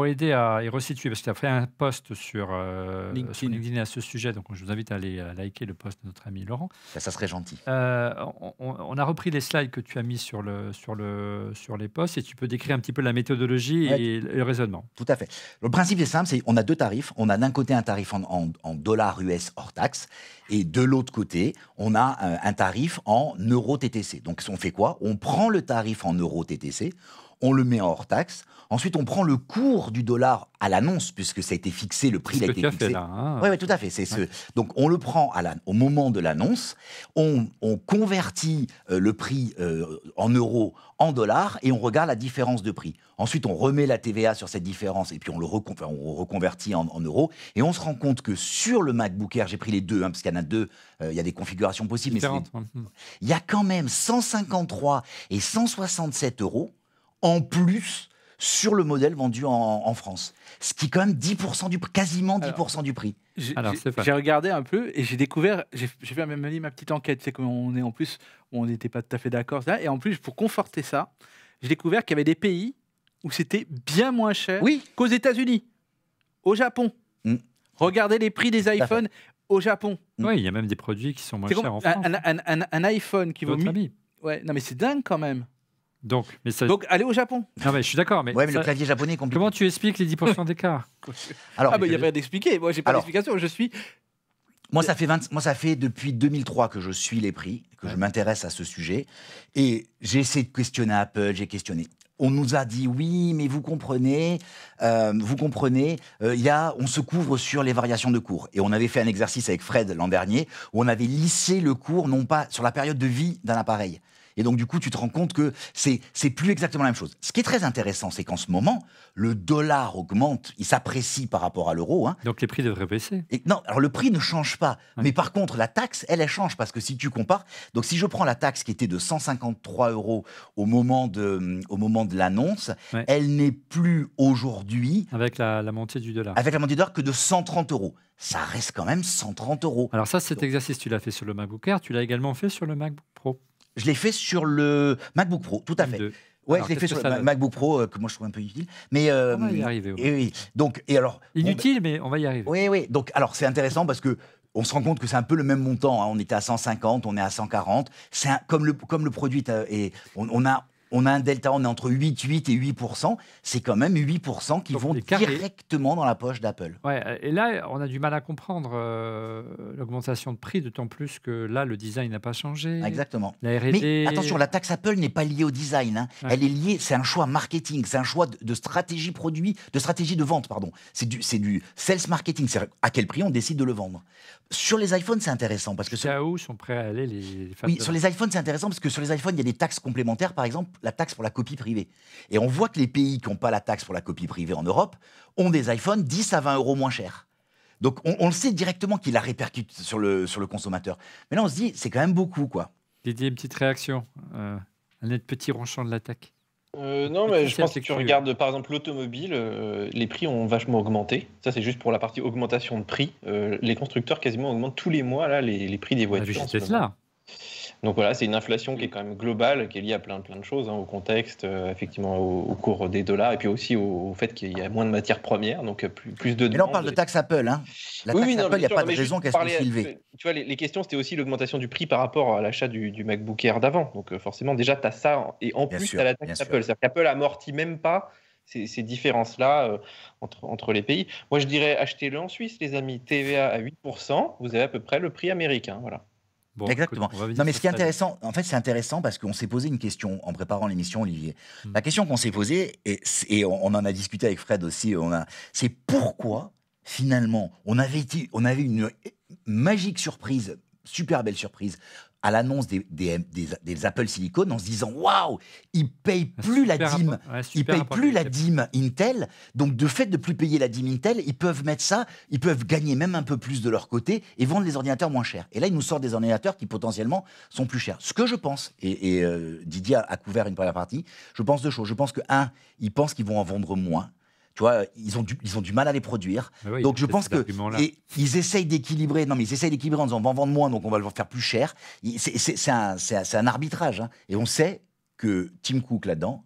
aider à y resituer, parce qu'il a fait un post sur LinkedIn à ce sujet, donc je vous invite à aller liker le post de notre ami Laurent. Ça serait gentil. On a repris les slides que tu as mis sur les posts et tu peux décrire un petit peu la méthodologie et le raisonnement. Tout à fait. Le principe est simple, on a 2 tarifs. On a d'un côté un tarif en dollars US hors taxe et de l'autre côté, on a un tarif en euros TTC. Donc, on fait quoi ? On prend le tarif en euros TTC, on le met en hors taxe. Ensuite, on prend le cours du dollar à l'annonce, puisque ça a été fixé, le prix a été fixé. Oui, tout à fait. Donc, on le prend au moment de l'annonce, on convertit le prix en euros en dollars et on regarde la différence de prix. Ensuite, on remet la TVA sur cette différence et puis on reconvertit en euros. Et on se rend compte que sur le MacBook Air, j'ai pris les deux, parce qu'il y en a 2, il y a des configurations possibles. Il y a quand même 153 et 167 € en plus sur le modèle vendu en France. Ce qui est quand même 10% du prix, quasiment 10% du prix. J'ai regardé un peu et j'ai découvert, j'ai fait même ma petite enquête, c'est qu'on est en plus, on n'était pas tout à fait d'accord, et en plus, pour conforter ça, j'ai découvert qu'il y avait des pays où c'était bien moins cher qu'aux États-Unis, au Japon. Regardez les prix des iPhones au Japon. Oui, il y a même des produits qui sont moins chers en France. Un iPhone qui vaut 1000. Ouais, non mais c'est dingue quand même. Donc, allez au Japon. Non, mais je suis d'accord. Mais le clavier japonais est compliqué. Comment tu expliques les 10% d'écart ? Alors, il n'y a pas d'expliquer. Moi, j'ai pas d'explication. Moi, ça fait depuis 2003 que je suis les prix, que je m'intéresse à ce sujet. Et j'ai essayé de questionner Apple, j'ai questionné. On nous a dit, oui, mais vous comprenez, on se couvre sur les variations de cours. Et on avait fait un exercice avec Fred l'an dernier, où on avait lissé le cours, non pas sur la période de vie d'un appareil. Et donc, du coup, tu te rends compte que c'est plus exactement la même chose. Ce qui est très intéressant, c'est qu'en ce moment, le dollar augmente, il s'apprécie par rapport à l'euro. Hein. Donc les prix devraient baisser. Et non, alors le prix ne change pas. Ouais. Mais par contre, la taxe, elle change. Parce que si tu compares, donc si je prends la taxe qui était de 153 € au moment de l'annonce, Ouais. elle n'est plus aujourd'hui, Avec la montée du dollar. avec la montée de l'or, que de 130 €. Ça reste quand même 130 €. Alors ça, cet exercice, tu l'as fait sur le MacBook Air, tu l'as également fait sur le MacBook Pro. Je l'ai fait sur le MacBook Pro, tout à fait. M2. Ouais, Alors, je l'ai fait qu'est-ce sur que le ça- MacBook Pro, que moi je trouve un peu inutile. Mais, On va y arriver. et oui. Donc, et alors, Inutile, mais on va y arriver. oui, oui. Donc, alors, c'est intéressant parce que on se rend compte que c'est un peu le même montant. Hein. On était à 150, on est à 140. Comme le produit et on a un delta, on est entre 8 et 8%. C'est quand même 8% qui Donc, vont les carrés. directement dans la poche d'Apple. Ouais, et là, on a du mal à comprendre l'augmentation de prix, d'autant plus que là, le design n'a pas changé. Exactement. La R&D... Mais attention, la taxe Apple n'est pas liée au design. Hein. Ouais. Elle est liée, c'est un choix marketing, c'est un choix de stratégie produit, de stratégie de vente, pardon. C'est du sales marketing. C'est à quel prix on décide de le vendre. Sur les iPhones, c'est intéressant parce que Jusqu'à où sont prêts à aller les femmes oui, de sur les iPhones, c'est intéressant parce que sur les iPhones, il y a des taxes complémentaires, par exemple, la taxe pour la copie privée. Et on voit que les pays qui n'ont pas la taxe pour la copie privée en Europe ont des iPhones 10 à 20 € moins chers. Donc on le sait directement qu'il la répercute sur le consommateur. Mais là, on se dit, c'est quand même beaucoup, quoi. Didier, une petite réaction. Un net petit ronchon de l'attaque. Non, mais je pense que tu curieux. regardes par exemple l'automobile, les prix ont vachement augmenté. Ça, c'est juste pour la partie augmentation de prix. Les constructeurs quasiment augmentent tous les mois là, les prix des On a vu voitures. chez en ce moment. Tesla. Donc voilà, c'est une inflation qui est quand même globale, qui est liée à plein de choses, hein, au contexte, effectivement au cours des dollars, et puis aussi au fait qu'il y a moins de matières premières, donc plus de Mais là, on demandes. parle de taxe Apple. Hein. La Oui, taxe oui, non, Apple, il n'y bien a sûr, pas non, de mais raison juste qu'elle soit parler, élevée. tu vois, les questions, c'était aussi l'augmentation du prix par rapport à l'achat du MacBook Air d'avant. Donc forcément, déjà, tu as ça, et en Bien plus, sûr, tu as la bien taxe sûr. Apple. C'est-à-dire qu'Apple amortit même pas ces différences-là entre les pays. Moi, je dirais, achetez-le en Suisse, les amis. TVA à 8%, vous avez à peu près le prix américain. Voilà. Bon, Exactement. écoute, on va Non, mais visiter ce qui est ça. intéressant, en fait, c'est intéressant parce qu'on s'est posé une question en préparant l'émission, Olivier. Mm. La question qu'on s'est posée, et on en a discuté avec Fred aussi, c'est pourquoi, finalement, on avait une magique surprise, super belle surprise, à l'annonce des Apple Silicon, en se disant waouh, ils payent plus la dîme. Ils payent plus la dîme Intel, donc de fait de plus payer la dîme Intel, ils peuvent mettre ça, ils peuvent gagner même un peu plus de leur côté et vendre les ordinateurs moins chers. Et là, ils nous sortent des ordinateurs qui potentiellement sont plus chers. Ce que je pense, et Didier a couvert une première partie, je pense deux choses. Je pense que ils pensent qu'ils vont en vendre moins. Tu vois, ils ont du mal à les produire. Oui, Donc je c'est pense cet que argument-là. ils essayent d'équilibrer. Non, mais ils essayent d'équilibrer en disant on va en vendre moins, donc on va le faire plus cher. C'est un arbitrage. Hein. Et on sait que Tim Cook là-dedans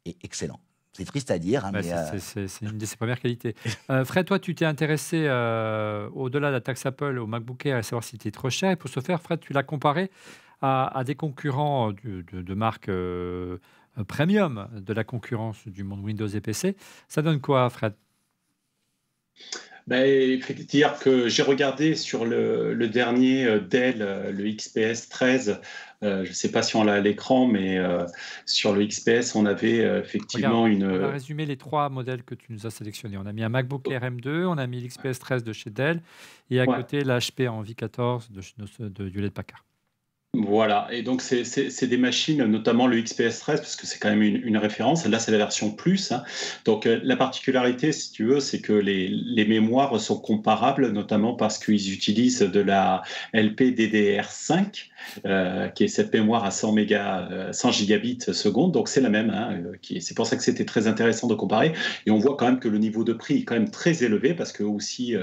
est excellent. C'est triste à dire, hein, Bah, mais c'est une de ses premières qualités. Fred, toi, tu t'es intéressé au-delà de la taxe Apple au MacBook Air à savoir si c'était trop cher. Et pour ce faire, Fred, tu l'as comparé à des concurrents de marques premium de la concurrence du monde Windows et PC. Ça donne quoi, Fred? Ben, dire que j'ai regardé sur le dernier Dell, le XPS 13. Je ne sais pas si on l'a à l'écran, mais sur le XPS, on avait effectivement Regarde, on a résumé les trois modèles que tu nous as sélectionnés. On a mis un MacBook Air M2, on a mis l'XPS 13 de chez Dell et à côté l'HP Envy 14 de Hewlett-Packard. Voilà, et donc c'est des machines, notamment le XPS 13, parce que c'est quand même une référence. Là, c'est la version plus. Hein. Donc, la particularité, si tu veux, c'est que les mémoires sont comparables, notamment parce qu'ils utilisent de la LPDDR5, qui est cette mémoire à 100 gigabits seconde. Donc, c'est la même. Hein, c'est pour ça que c'était très intéressant de comparer. Et on voit quand même que le niveau de prix est quand même très élevé, parce que aussi,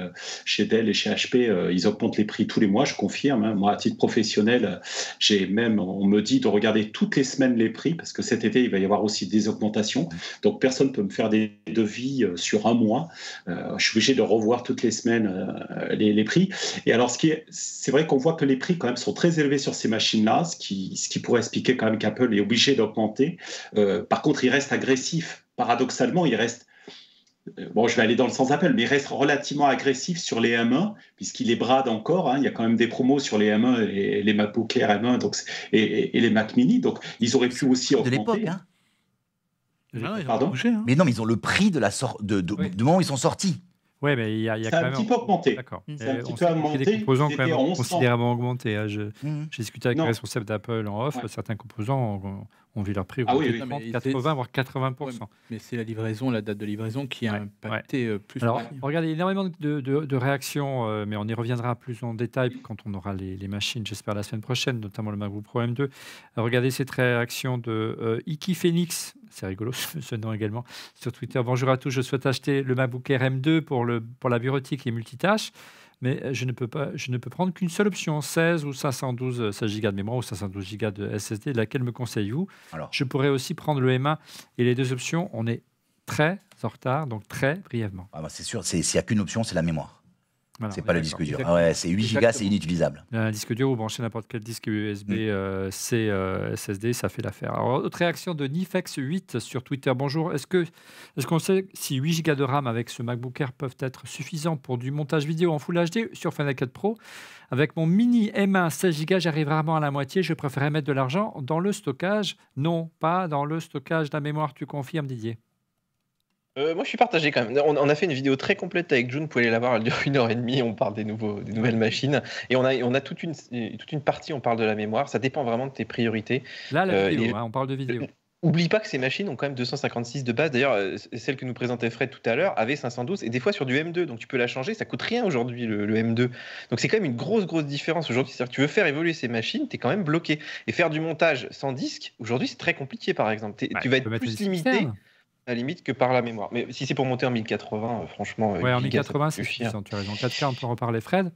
chez Dell et chez HP, ils augmentent les prix tous les mois, je confirme. Hein. Moi, à titre professionnel, on me dit de regarder toutes les semaines les prix, parce que cet été, il va y avoir aussi des augmentations. Donc, personne ne peut me faire des devis sur un mois. Je suis obligé de revoir toutes les semaines les prix. Et alors, c'est vrai qu'on voit que les prix, quand même, sont très élevés sur ces machines-là, ce qui pourrait expliquer quand même qu'Apple est obligé d'augmenter. Par contre, il reste agressif. Paradoxalement, il reste... Bon, je vais aller dans le sens Apple, mais il reste relativement agressif sur les M1, puisqu'il les brade encore. Hein. Il y a quand même des promos sur les M1 et les MacBook Air M1 et les Mac Mini. Donc, ils auraient pu aussi augmenter. de l'époque, hein. Ah, ils ont Pardon bougé, hein. Mais non, mais ils ont le prix de la du moment où ils sont sortis. Oui, mais il y a Ça quand a un même. petit peu augmenté. D'accord. C'est un Et petit on peu sait qu'il y a augmenté. des composants quand C'était même à 1100. considérablement augmentés. Hein. J'ai discuté avec Non. les responsables d'Apple en off. Ouais. Certains composants ont vu leur prix Ah oui, augmenter oui. 30, Mais 80, voire 80%. Ouais, mais c'est la livraison, la date de livraison qui a Ouais, impacté plus. Alors, aussi. regardez, énormément de réactions, mais on y reviendra plus en détail quand on aura les machines, j'espère, la semaine prochaine, notamment le MacBook Pro M2. Regardez cette réaction de Iki Phoenix, c'est rigolo ce nom également, sur Twitter. Bonjour à tous, je souhaite acheter le MacBook Air M2 pour la bureautique et multitâche, mais je ne peux prendre qu'une seule option, 16 ou 512 16 Go de mémoire ou 512 Go de SSD. Laquelle me conseillez-vous? Alors, Je pourrais aussi prendre le M1 et les deux options. On est très en retard, donc très brièvement. c'est sûr, s'il n'y a qu'une option, c'est la mémoire. Voilà, C'est on pas est le d'accord. disque dur. Exactement. Ah ouais, c'est 8 Go, c'est Exactement. inutilisable. Un disque dur ou brancher n'importe quel disque USB C SSD, ça fait l'affaire. Alors, autre réaction de Nifex8 sur Twitter. Bonjour, est-ce qu'on sait si 8 Go de RAM avec ce MacBook Air peuvent être suffisants pour du montage vidéo en Full HD sur Final Cut Pro? Avec mon mini M1 16 Go, j'arrive rarement à la moitié. Je préférais mettre de l'argent dans le stockage. Non, pas dans le stockage de la mémoire. Tu confirmes, Didier? Moi, je suis partagé quand même. On a fait une vidéo très complète avec June. Vous pouvez aller la voir. Elle dure 1h30. On parle des nouvelles machines. Et on a toute une partie. On parle de la mémoire. Ça dépend vraiment de tes priorités. Là, la vidéo, et- on parle de vidéo. Oublie pas que ces machines ont quand même 256 de base. D'ailleurs, celle que nous présentait Fred tout à l'heure avait 512 et des fois sur du M2. Donc tu peux la changer. Ça coûte rien aujourd'hui le M2. Donc c'est quand même une grosse différence aujourd'hui. C'est-à-dire que tu veux faire évoluer ces machines, tu es quand même bloqué. Et faire du montage sans disque, aujourd'hui, c'est très compliqué par exemple. Tu vas peux être mettre plus des limité externes. à la limite que par la mémoire. Mais si c'est pour monter en 1080, franchement, Ouais, en 8 gigas, ça 1080, peut c'est suffire. suffisant. Tu as raison. 4K, on peut en reparler. Fred?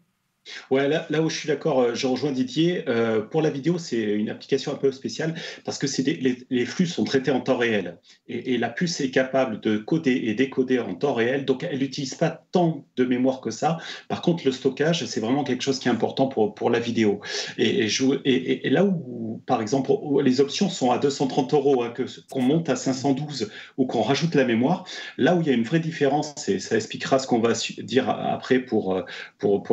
Ouais, là où je suis d'accord, je rejoins Didier. Pour la vidéo, c'est une application un peu spéciale parce que les flux sont traités en temps réel. Et la puce est capable de coder et décoder en temps réel. Donc, elle n'utilise pas tant de mémoire que ça. Par contre, le stockage, c'est vraiment quelque chose qui est important pour la vidéo. Et là où, par exemple, où les options sont à 230 €, hein, qu'on monte à 512 ou qu'on rajoute la mémoire, là où il y a une vraie différence, et ça expliquera ce qu'on va dire après pour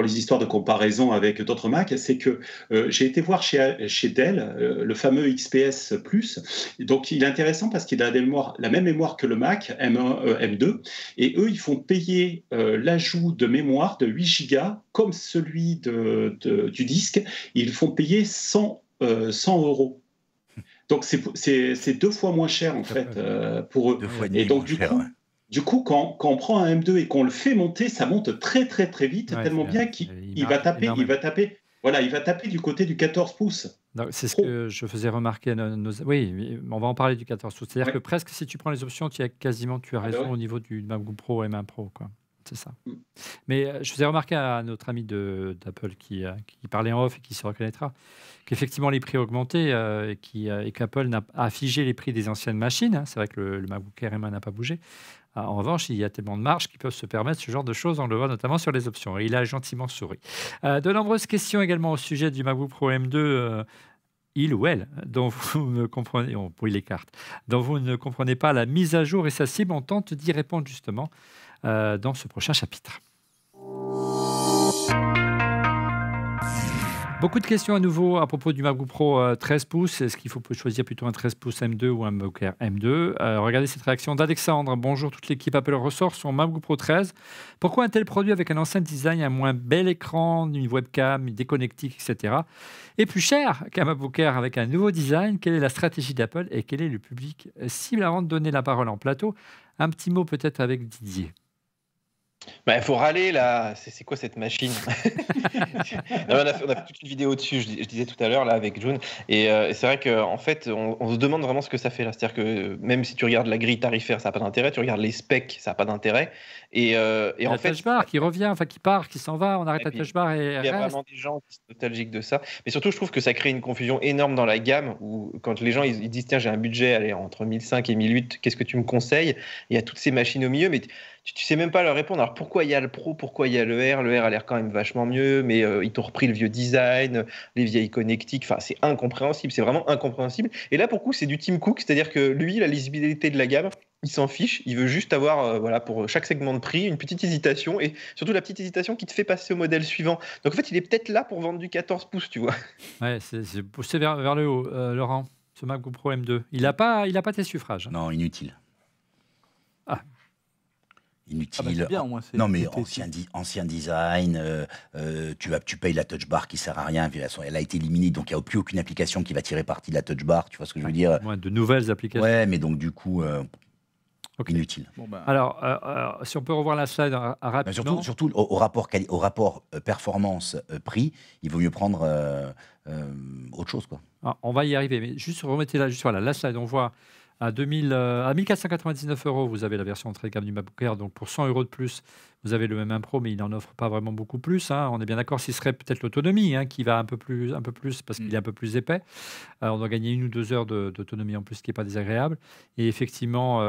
les histoires de comparaison avec d'autres Mac, c'est que j'ai été voir chez Dell le fameux XPS Plus. Donc il est intéressant parce qu'il a la même mémoire que le Mac M1, M2, et eux ils font payer l'ajout de mémoire de 8 Go comme celui du disque. Ils font payer 100 €. Donc c'est 2 fois moins cher en fait pour eux. 2 fois et Et demi donc moins du cher, coup, ouais. du coup, quand on prend un M2 et qu'on le fait monter, ça monte très vite, Ouais, tellement bien qu'il va taper du côté du 14 pouces. Donc, c'est ce Pro. que je faisais remarquer à oui, on va en parler du 14 pouces. C'est-à-dire Ouais. que presque, si tu prends les options, tu as raison ouais. au niveau du MacBook Pro M1 Pro, quoi. C'est ça. Mm. Mais je faisais remarquer à notre ami d'Apple qui parlait en off et qui se reconnaîtra qu'effectivement les prix ont augmenté et qu'Apple a figé les prix des anciennes machines. Hein. C'est vrai que le MacBook Air M1 n'a pas bougé. En revanche, il y a tellement de marges qui peuvent se permettre ce genre de choses. On le voit notamment sur les options. Et il a gentiment souri. De nombreuses questions également au sujet du MacBook Pro M2. Il ou elle, dont vous ne comprenez, les cartes, dont vous ne comprenez pas la mise à jour et sa cible, on tente d'y répondre justement dans ce prochain chapitre. Beaucoup de questions à nouveau à propos du MacBook Pro 13 pouces. Est-ce qu'il faut choisir plutôt un 13 pouces M2 ou un MacBook Air M2 Regardez cette réaction d'Alexandre. Bonjour, toute l'équipe Apple ressort son MacBook Pro 13. Pourquoi un tel produit avec un ancien design, un moins bel écran, une webcam, des connectiques, etc. est plus cher qu'un MacBook Air avec un nouveau design? Quelle est la stratégie d'Apple et quel est le public cible? Avant de donner la parole en plateau, un petit mot peut-être avec Didier. Il faut râler là, c'est quoi cette machine? On a fait toute une vidéo dessus, je disais tout à l'heure là avec June, et c'est vrai qu'en fait on se demande vraiment ce que ça fait là, c'est-à-dire que même si tu regardes la grille tarifaire ça n'a pas d'intérêt, tu regardes les specs ça n'a pas d'intérêt, et en fait la touch bar qui revient, enfin qui part, qui s'en va, on arrête la touch bar et il y a reste. vraiment des gens qui sont nostalgiques de ça, mais surtout je trouve que ça crée une confusion énorme dans la gamme où quand les gens ils disent tiens j'ai un budget allez, entre 1005 et 1008, qu'est-ce que tu me conseilles? Il y a toutes ces machines au milieu, mais tu sais même pas leur répondre. Alors pourquoi il y a le Pro, pourquoi il y a le R? Le R a l'air quand même vachement mieux, mais ils t'ont repris le vieux design, les vieilles connectiques. Enfin, c'est incompréhensible, c'est vraiment incompréhensible. Et là, pour le coup, c'est du Tim Cook, c'est-à-dire que lui, la lisibilité de la gamme, il s'en fiche. Il veut juste avoir, voilà, pour chaque segment de prix, une petite hésitation et surtout la petite hésitation qui te fait passer au modèle suivant. Donc en fait, il est peut-être là pour vendre du 14 pouces, tu vois. Ouais, c'est poussé vers le haut, Laurent. Ce MacBook Pro M2, il a pas tes suffrages. Non, inutile. Ah. inutile. c'est bien, au moins, c'est- Non, mais c'était- ancien design, tu payes la touch bar qui sert à rien, puis elle a été éliminée, donc il n'y a plus aucune application qui va tirer parti de la touch bar, tu vois ce que je veux dire? Moins de nouvelles applications. Ouais, mais donc du coup, Ok. inutile. Bon, bah, Alors, si on peut revoir la slide Mais rapidement. surtout au rapport, performance-prix, il vaut mieux prendre autre chose, quoi. Ah, on va y arriver, mais juste remettez là, juste voilà, la slide, on voit à 1499 €, vous avez la version entrée de gamme du MacBook Air, donc pour 100 € de plus, vous avez le M1 Pro, mais il n'en offre pas vraiment beaucoup plus, hein. On est bien d'accord, ce serait peut-être l'autonomie hein, qui va un peu plus parce qu'il est un peu plus épais. On doit gagner 1 ou 2 heures d'autonomie en plus, ce qui n'est pas désagréable. Et effectivement,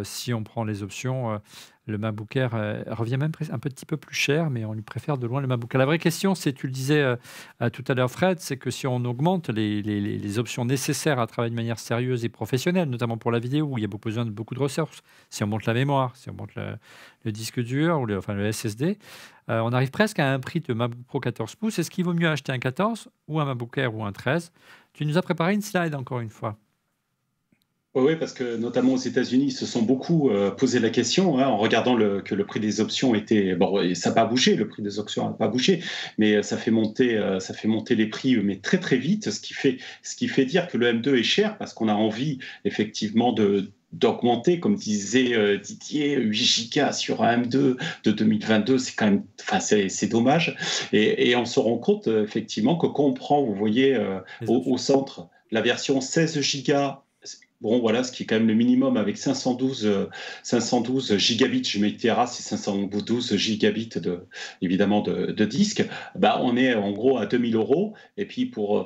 si on prend les options, le MacBook Air revient même un petit peu plus cher, mais on lui préfère de loin le MacBook Air. La vraie question, c'est, tu le disais tout à l'heure, Fred, c'est que si on augmente les options nécessaires à travailler de manière sérieuse et professionnelle, notamment pour la vidéo, où il y a besoin de beaucoup de ressources, si on monte la mémoire, si on monte le disque dur, ou le SSD, on arrive presque à un prix de MacBook Pro 14 pouces. Est-ce qu'il vaut mieux acheter un 14 ou un MacBook Air ou un 13 ? Tu nous as préparé une slide, encore une fois. Oui, parce que notamment aux États-Unis, ils se sont beaucoup posé la question en regardant que le prix des options était. Bon, et ça n'a pas bougé, le prix des options n'a pas bougé, mais ça fait monter les prix, mais très très vite, ce qui fait dire que le M2 est cher parce qu'on a envie effectivement d'augmenter, comme disait Didier, 8 gigas sur un M2 de 2022, c'est quand même, c'est dommage. Et on se rend compte effectivement que quand on prend, vous voyez, au centre, la version 16 gigas. Bon, voilà, ce qui est quand même le minimum avec 512 gigabits, je mets Tera, c'est 512 gigabits évidemment de disque. Bah, on est en gros à 2000 €. Et puis pour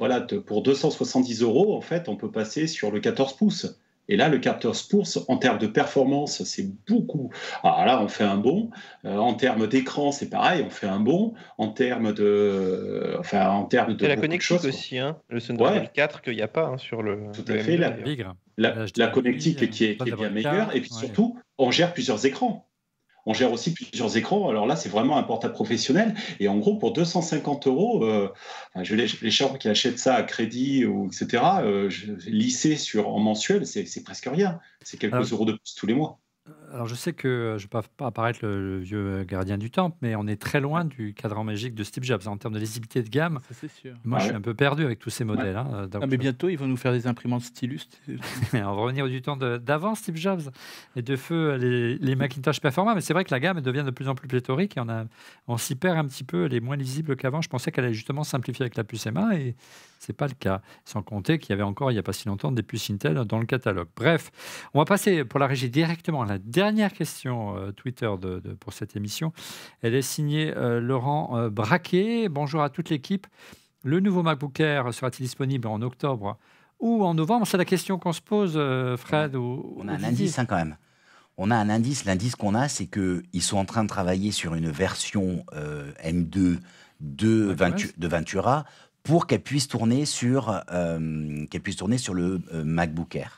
270 €, en fait, on peut passer sur le 14 pouces. Et là, le 14 pouces, en termes de performance, c'est beaucoup. Alors là, on fait un bond. En termes d'écran, c'est pareil, on fait un bond. En termes de Et la beaucoup de connectique choses. aussi, hein, le Snapdragon Ouais. 4 qu'il n'y a pas hein, sur le. Tout le à fait, M2, là. d'ailleurs. Bigre. La connectique qui est pas bien de meilleure. carte, Et puis ouais. surtout, on gère plusieurs écrans. On gère aussi plusieurs écrans. Alors là, c'est vraiment un portable professionnel. Et en gros, pour 250 €, les gens qui achètent ça à crédit, ou etc., lissé en mensuel, c'est presque rien. C'est quelques Alors, euros de plus tous les mois. Alors, je sais que je ne vais pas apparaître le vieux gardien du temple, mais on est très loin du cadran magique de Steve Jobs en termes de lisibilité de gamme. ça, c'est sûr. Moi, je suis un peu perdu avec tous ces modèles. Hein, donc, Ah, mais bientôt, ils vont nous faire des imprimantes stylus. on va revenir du temps d'avant Steve Jobs et de feu les Macintosh performants. Mais c'est vrai que la gamme devient de plus en plus pléthorique et on s'y perd un petit peu. Elle est moins lisible qu'avant. Je pensais qu'elle allait justement simplifier avec la puce M1 et c'est pas le cas. Sans compter qu'il y avait encore, il n'y a pas si longtemps, des puces Intel dans le catalogue. Bref, on va passer pour la régie directement à la dernière question Twitter pour cette émission. Elle est signée Laurent Braquet. Bonjour à toute l'équipe. Le nouveau MacBook Air sera-t-il disponible en octobre ou en novembre? C'est la question qu'on se pose, Fred. On a un indice quand même. On a un indice. L'indice qu'on a, c'est qu'ils sont en train de travailler sur une version M2 de Ventura pour qu'elle puisse tourner sur le MacBook Air.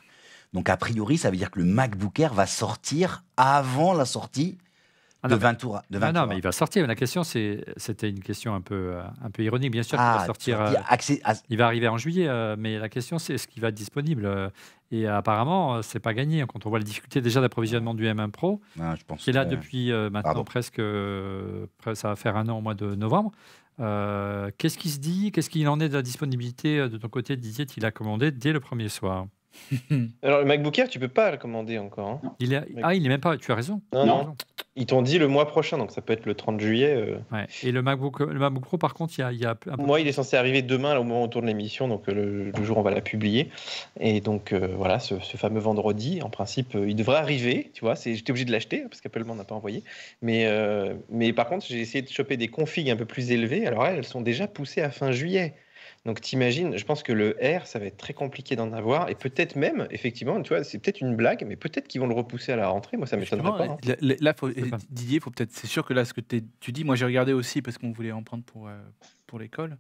Donc, a priori, ça veut dire que le MacBook Air va sortir avant la sortie de Ventura. Non, mais il va sortir. La question, c'était une question un peu ironique. Bien sûr qu'il va sortir. Il va arriver en juillet, mais la question, c'est est-ce qu'il va être disponible et apparemment, c'est pas gagné. Quand on voit la difficulté déjà d'approvisionnement du M1 Pro, qui est là depuis maintenant presque, ça va faire 1 an au mois de novembre. Qu'est-ce qui se dit? Qu'est-ce qu'il en est de la disponibilité de ton côté? Didier, il a commandé dès le premier soir. Alors, le MacBook Air, tu peux pas le commander encore. Hein. Il est même pas. Tu as raison. Non. Ils t'ont dit le mois prochain, donc ça peut être le 30 juillet. Ouais. Et le MacBook Pro, par contre, il y a un peu. Moi, il est censé arriver demain, là, au moment où on tourne l'émission, donc le jour où on va la publier. Et donc, voilà, ce fameux vendredi, en principe, il devrait arriver. Tu vois, j'étais obligé de l'acheter parce qu'Apple m'en a pas envoyé. Mais par contre, j'ai essayé de choper des configs un peu plus élevées. Alors, elles sont déjà poussées à fin juillet. Donc, t'imagines, je pense que le R, ça va être très compliqué d'en avoir. Et peut-être même, effectivement, tu vois, c'est peut-être une blague, mais peut-être qu'ils vont le repousser à la rentrée. Moi, ça m'étonnerait pas. Hein. Là, Didier, faut peut-être. C'est sûr que là, ce que tu dis, moi, j'ai regardé aussi parce qu'on voulait en prendre pour l'école.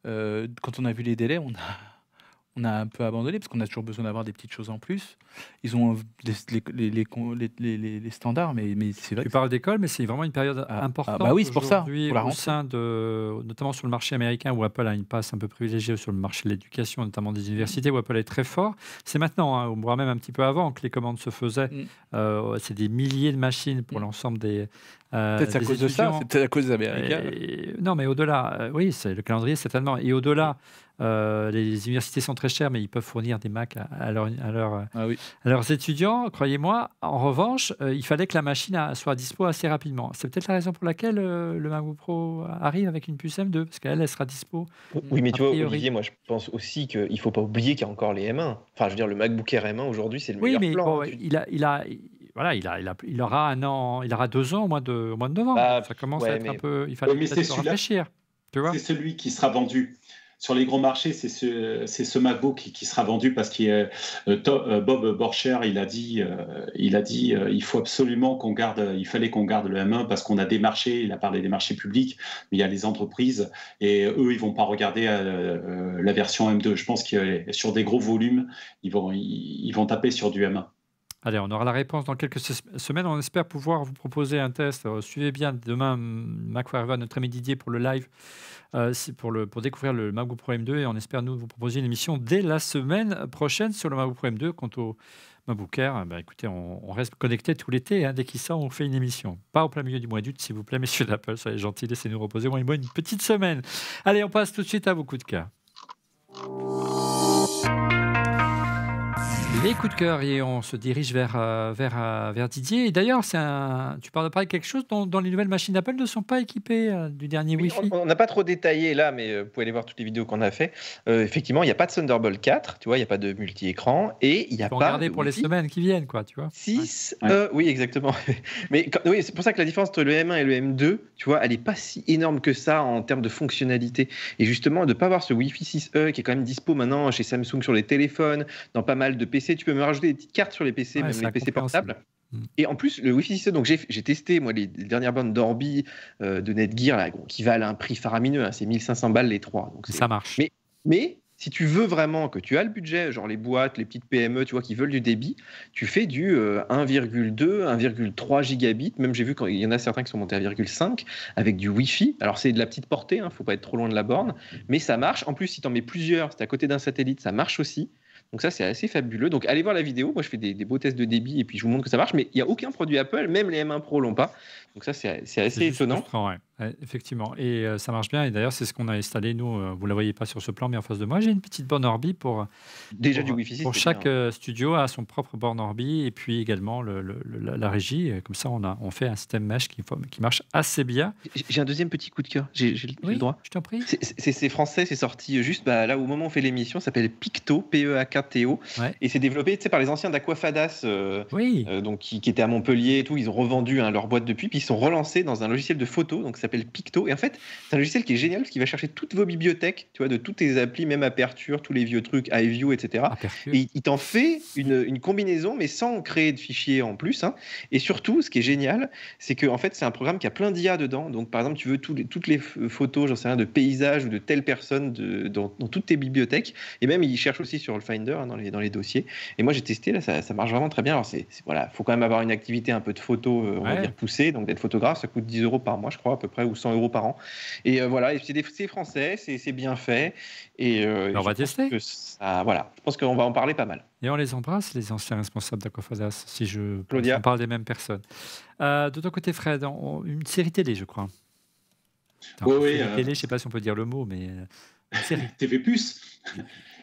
Quand on a vu les délais, on a un peu abandonné parce qu'on a toujours besoin d'avoir des petites choses en plus. Ils ont les standards, mais c'est vrai. Tu parles d'école, mais c'est vraiment une période importante. Bah oui, c'est pour ça. Aujourd'hui, Pour la au rentrée. sein de, notamment sur le marché américain, où Apple a une place un peu privilégiée sur le marché de l'éducation, notamment des universités, où Apple est très fort. C'est maintenant, on voit même un petit peu avant que les commandes se faisaient. C'est des milliers de machines pour l'ensemble des. Peut-être à des cause de ça, étudiants. c'est peut-être à cause des Américains. Non, mais au-delà, oui, c'est le calendrier certainement. Et au-delà, les universités sont très chères, mais ils peuvent fournir des Macs à leurs étudiants. Croyez-moi. En revanche, il fallait que la machine soit dispo assez rapidement. C'est peut-être la raison pour laquelle le MacBook Pro arrive avec une puce M2, parce qu'elle sera dispo. Oui, mais a tu vois, priori. Olivier, moi je pense aussi qu'il ne faut pas oublier qu'il y a encore les M1. Enfin, je veux dire, le MacBook Air M1 aujourd'hui, c'est le Oui, meilleur mais plan. bon, il aura un an, il aura 2 ans au mois de novembre. Bah, Ça commence ouais, à être mais- un peu. Il fallait mais peut-être c'est se celui-là. rafraîchir. Tu vois. C'est celui qui sera vendu. Sur les grands marchés, c'est ce MacBook qui sera vendu parce que Bob Borcher, il a dit il faut absolument il fallait qu'on garde le M1 parce qu'on a des marchés, il a parlé des marchés publics, mais il y a les entreprises et eux, ils vont pas regarder la version M2. Je pense que sur des gros volumes, ils vont taper sur du M1. Allez, on aura la réponse dans quelques semaines. On espère pouvoir vous proposer un test. Suivez bien demain Mac Forever, notre ami Didier, pour le live, pour découvrir le MacBook Pro M2. Et on espère, nous, vous proposer une émission dès la semaine prochaine sur le MacBook Pro M2. Quant au MacBook Air, écoutez, on reste connecté tout l'été. Dès qu'il sort, on fait une émission. Pas au plein milieu du mois d'août, s'il vous plaît, messieurs d'Apple. Soyez gentils, laissez-nous reposer au moins une petite semaine. Allez, on passe tout de suite à vos coups de cœur. Les coups de cœur, et on se dirige vers Didier. Et d'ailleurs, tu parles de quelque chose dont les nouvelles machines d'Apple ne sont pas équipées du dernier Oui, Wi-Fi. on n'a pas trop détaillé là, mais vous pouvez aller voir toutes les vidéos qu'on a fait. Effectivement, il n'y a pas de Thunderbolt 4, tu vois, il n'y a pas de multi-écran et il n'y a Faut pas regarder de pour les Wi-Fi semaines qui viennent, quoi, tu vois. 6. Ouais. Oui, exactement. Mais oui, c'est pour ça que la différence entre le M1 et le M2, tu vois, elle n'est pas si énorme que ça en termes de fonctionnalité. Et justement, de ne pas avoir ce Wi-Fi 6E qui est quand même dispo maintenant chez Samsung sur les téléphones, dans pas mal de PC. Tu peux me rajouter des petites cartes sur les PC, Ouais, même c'est les PC incompréhensible. portables. Et en plus, le Wi-Fi 6E, donc j'ai testé moi les dernières bornes d'Orbi de Netgear là, qui valent un prix faramineux, hein, c'est 1500 balles les trois. Donc Ça marche. mais si tu veux vraiment que tu as le budget, genre les boîtes, les petites PME, tu vois, qui veulent du débit, tu fais du 1,2, 1,3 gigabits. Même j'ai vu qu'il y en a certains qui sont montés à 1,5 avec du Wi-Fi. Alors c'est de la petite portée, hein, faut pas être trop loin de la borne, mais ça marche. En plus, si tu en mets plusieurs, c'est à côté d'un satellite, ça marche aussi. Donc ça, c'est assez fabuleux. Donc allez voir la vidéo. Moi, je fais des beaux tests de débit et puis je vous montre que ça marche. Mais il n'y a aucun produit Apple, même les M1 Pro l'ont pas. Donc ça, c'est assez juste étonnant. frustrant, ouais. Effectivement. Et ça marche bien. Et d'ailleurs, c'est ce qu'on a installé, nous. Vous ne la voyez pas sur ce plan, mais en face de moi, j'ai une petite borne Orbi pour Déjà du Wi-Fi 6. pour c'est chaque bien. studio a son propre borne Orbi et puis également la régie. Et comme ça, on fait un système mesh qui marche assez bien. J'ai un deuxième petit coup de cœur. J'ai le droit. Je t'en prie. C'est français, c'est sorti juste là au moment où on fait l'émission, ça s'appelle Picto, P-E-A-K-T-O, Ouais. et c'est développé par les anciens d'Aquafadas, Oui. donc qui étaient à Montpellier et tout. Ils ont revendu leur boîte depuis, puis ils sont relancés dans un logiciel de photo, donc ça s'appelle Picto. Et en fait, c'est un logiciel qui est génial parce qu'il va chercher toutes vos bibliothèques, tu vois, de toutes tes applis, même Aperture, tous les vieux trucs, iView, etc. Aperture. Et il t'en fait une combinaison, mais sans créer de fichiers en plus, hein. Et surtout, ce qui est génial, c'est que en fait, c'est un programme qui a plein d'IA dedans. Donc, par exemple, tu veux toutes les photos, j'en sais rien, de paysages ou de telle personne dans toutes tes bibliothèques. Et même, il cherche aussi sur le Finder, hein, dans les dossiers. Et moi, j'ai testé, là, ça marche vraiment très bien. Alors, voilà, faut quand même avoir une activité un peu de photo, on va dire poussée. Donc, d'être photographe, ça coûte 10 € par mois, je crois, à peu près, ou 100 € par an. Et voilà, c'est français, c'est bien fait. Et on va tester. Voilà, je pense qu'on va en parler pas mal. Et on les embrasse, les anciens responsables d'Aquafadas, si Claudia. on parle des mêmes personnes. De ton côté, Fred, une série télé, je crois. Oui. Télé, je ne sais pas si on peut dire le mot, mais une série. TV+.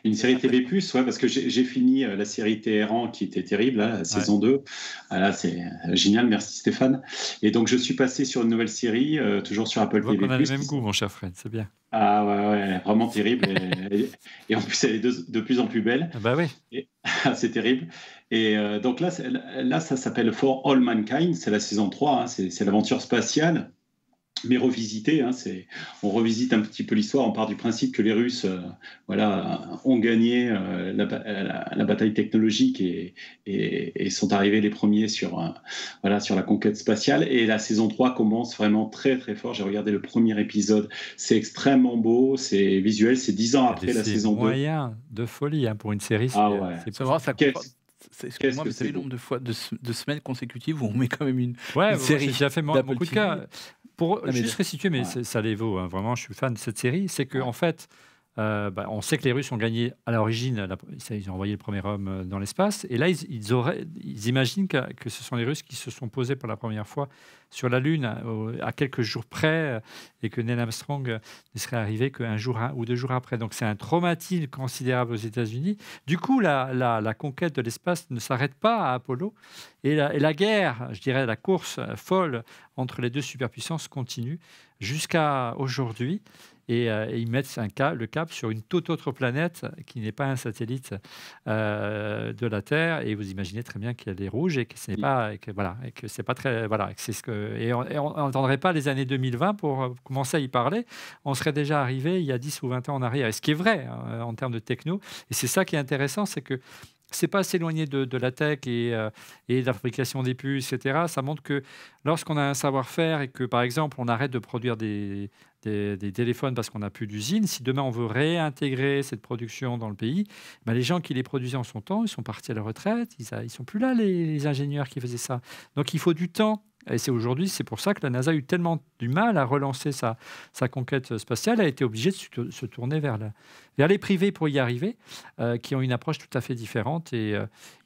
Une série TV+, ouais, parce que j'ai fini la série Téhéran qui était terrible, là, la saison 2. Là, c'est génial, merci Stéphane. Et donc, je suis passé sur une nouvelle série, toujours sur Apple TV+. On a le même goût, mon cher Fred, c'est bien. Ah ouais, vraiment terrible. Et en plus, elle est de plus en plus belle. Bah oui. C'est terrible. Et donc là, ça s'appelle For All Mankind, c'est la saison 3, hein, c'est l'aventure spatiale. mais revisité. On revisite un petit peu l'histoire. On part du principe que les Russes ont gagné la bataille technologique et sont arrivés les premiers sur la conquête spatiale. Et la saison 3 commence vraiment très très fort. J'ai regardé le premier épisode. C'est extrêmement beau, c'est visuel. C'est 10 ans après la saison 2. C'est moyen de folie pour une série. C'est vrai, ça excuse-moi, mais c'est le nombre de semaines consécutives où on met quand même une série. J'ai déjà fait beaucoup de cas. Pour juste resituer, mais ça les vaut, vraiment, je suis fan de cette série, c'est qu'en fait, on sait que les Russes ont gagné à l'origine, ils ont envoyé le premier homme dans l'espace, et là, ils imaginent que ce sont les Russes qui se sont posés pour la première fois sur la Lune à quelques jours près, et que Neil Armstrong ne serait arrivé qu'un jour ou 2 jours après. Donc c'est un traumatisme considérable aux États-Unis. Du coup, la conquête de l'espace ne s'arrête pas à Apollo, et la guerre, je dirais la course folle entre les deux superpuissances continue jusqu'à aujourd'hui. Et ils mettent le cap sur une toute autre planète qui n'est pas un satellite de la Terre. Et vous imaginez très bien qu'elle est rouge et que ce n'est pas, et que c'est pas très, et on n'entendrait pas les années 2020 pour commencer à y parler. On serait déjà arrivé il y a 10 ou 20 ans en arrière. Et ce qui est vrai en termes de techno. Et c'est ça qui est intéressant, c'est que c'est pas s'éloigner de la tech et de la fabrication des puces, etc. Ça montre que lorsqu'on a un savoir-faire et que, par exemple, on arrête de produire des téléphones parce qu'on n'a plus d'usine, si demain on veut réintégrer cette production dans le pays, les gens qui les produisaient en son temps, ils sont partis à la retraite, ils sont plus là, les ingénieurs qui faisaient ça. Donc il faut du temps. Et c'est pour ça que la NASA a eu tellement du mal à relancer sa conquête spatiale, elle a été obligée de se tourner vers les privés pour y arriver, qui ont une approche tout à fait différente. Et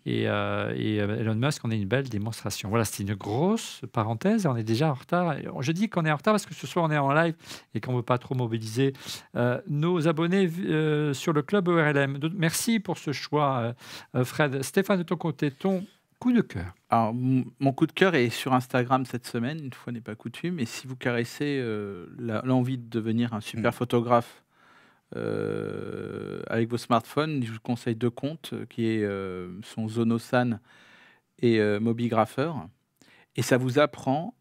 Elon Musk en est une belle démonstration. Voilà, c'était une grosse parenthèse. On est déjà en retard. Je dis qu'on est en retard parce que ce soir, on est en live et qu'on ne veut pas trop mobiliser nos abonnés sur le club ORLM. Merci pour ce choix, Fred. Stéphane, de ton côté, ton coup de cœur. Alors, mon coup de cœur est sur Instagram cette semaine, une fois n'est pas coutume. Et si vous caressez l'envie de devenir un super photographe avec vos smartphones, je vous conseille 2 comptes qui sont Zonosan et Mobigrapher. Et ça vous apprend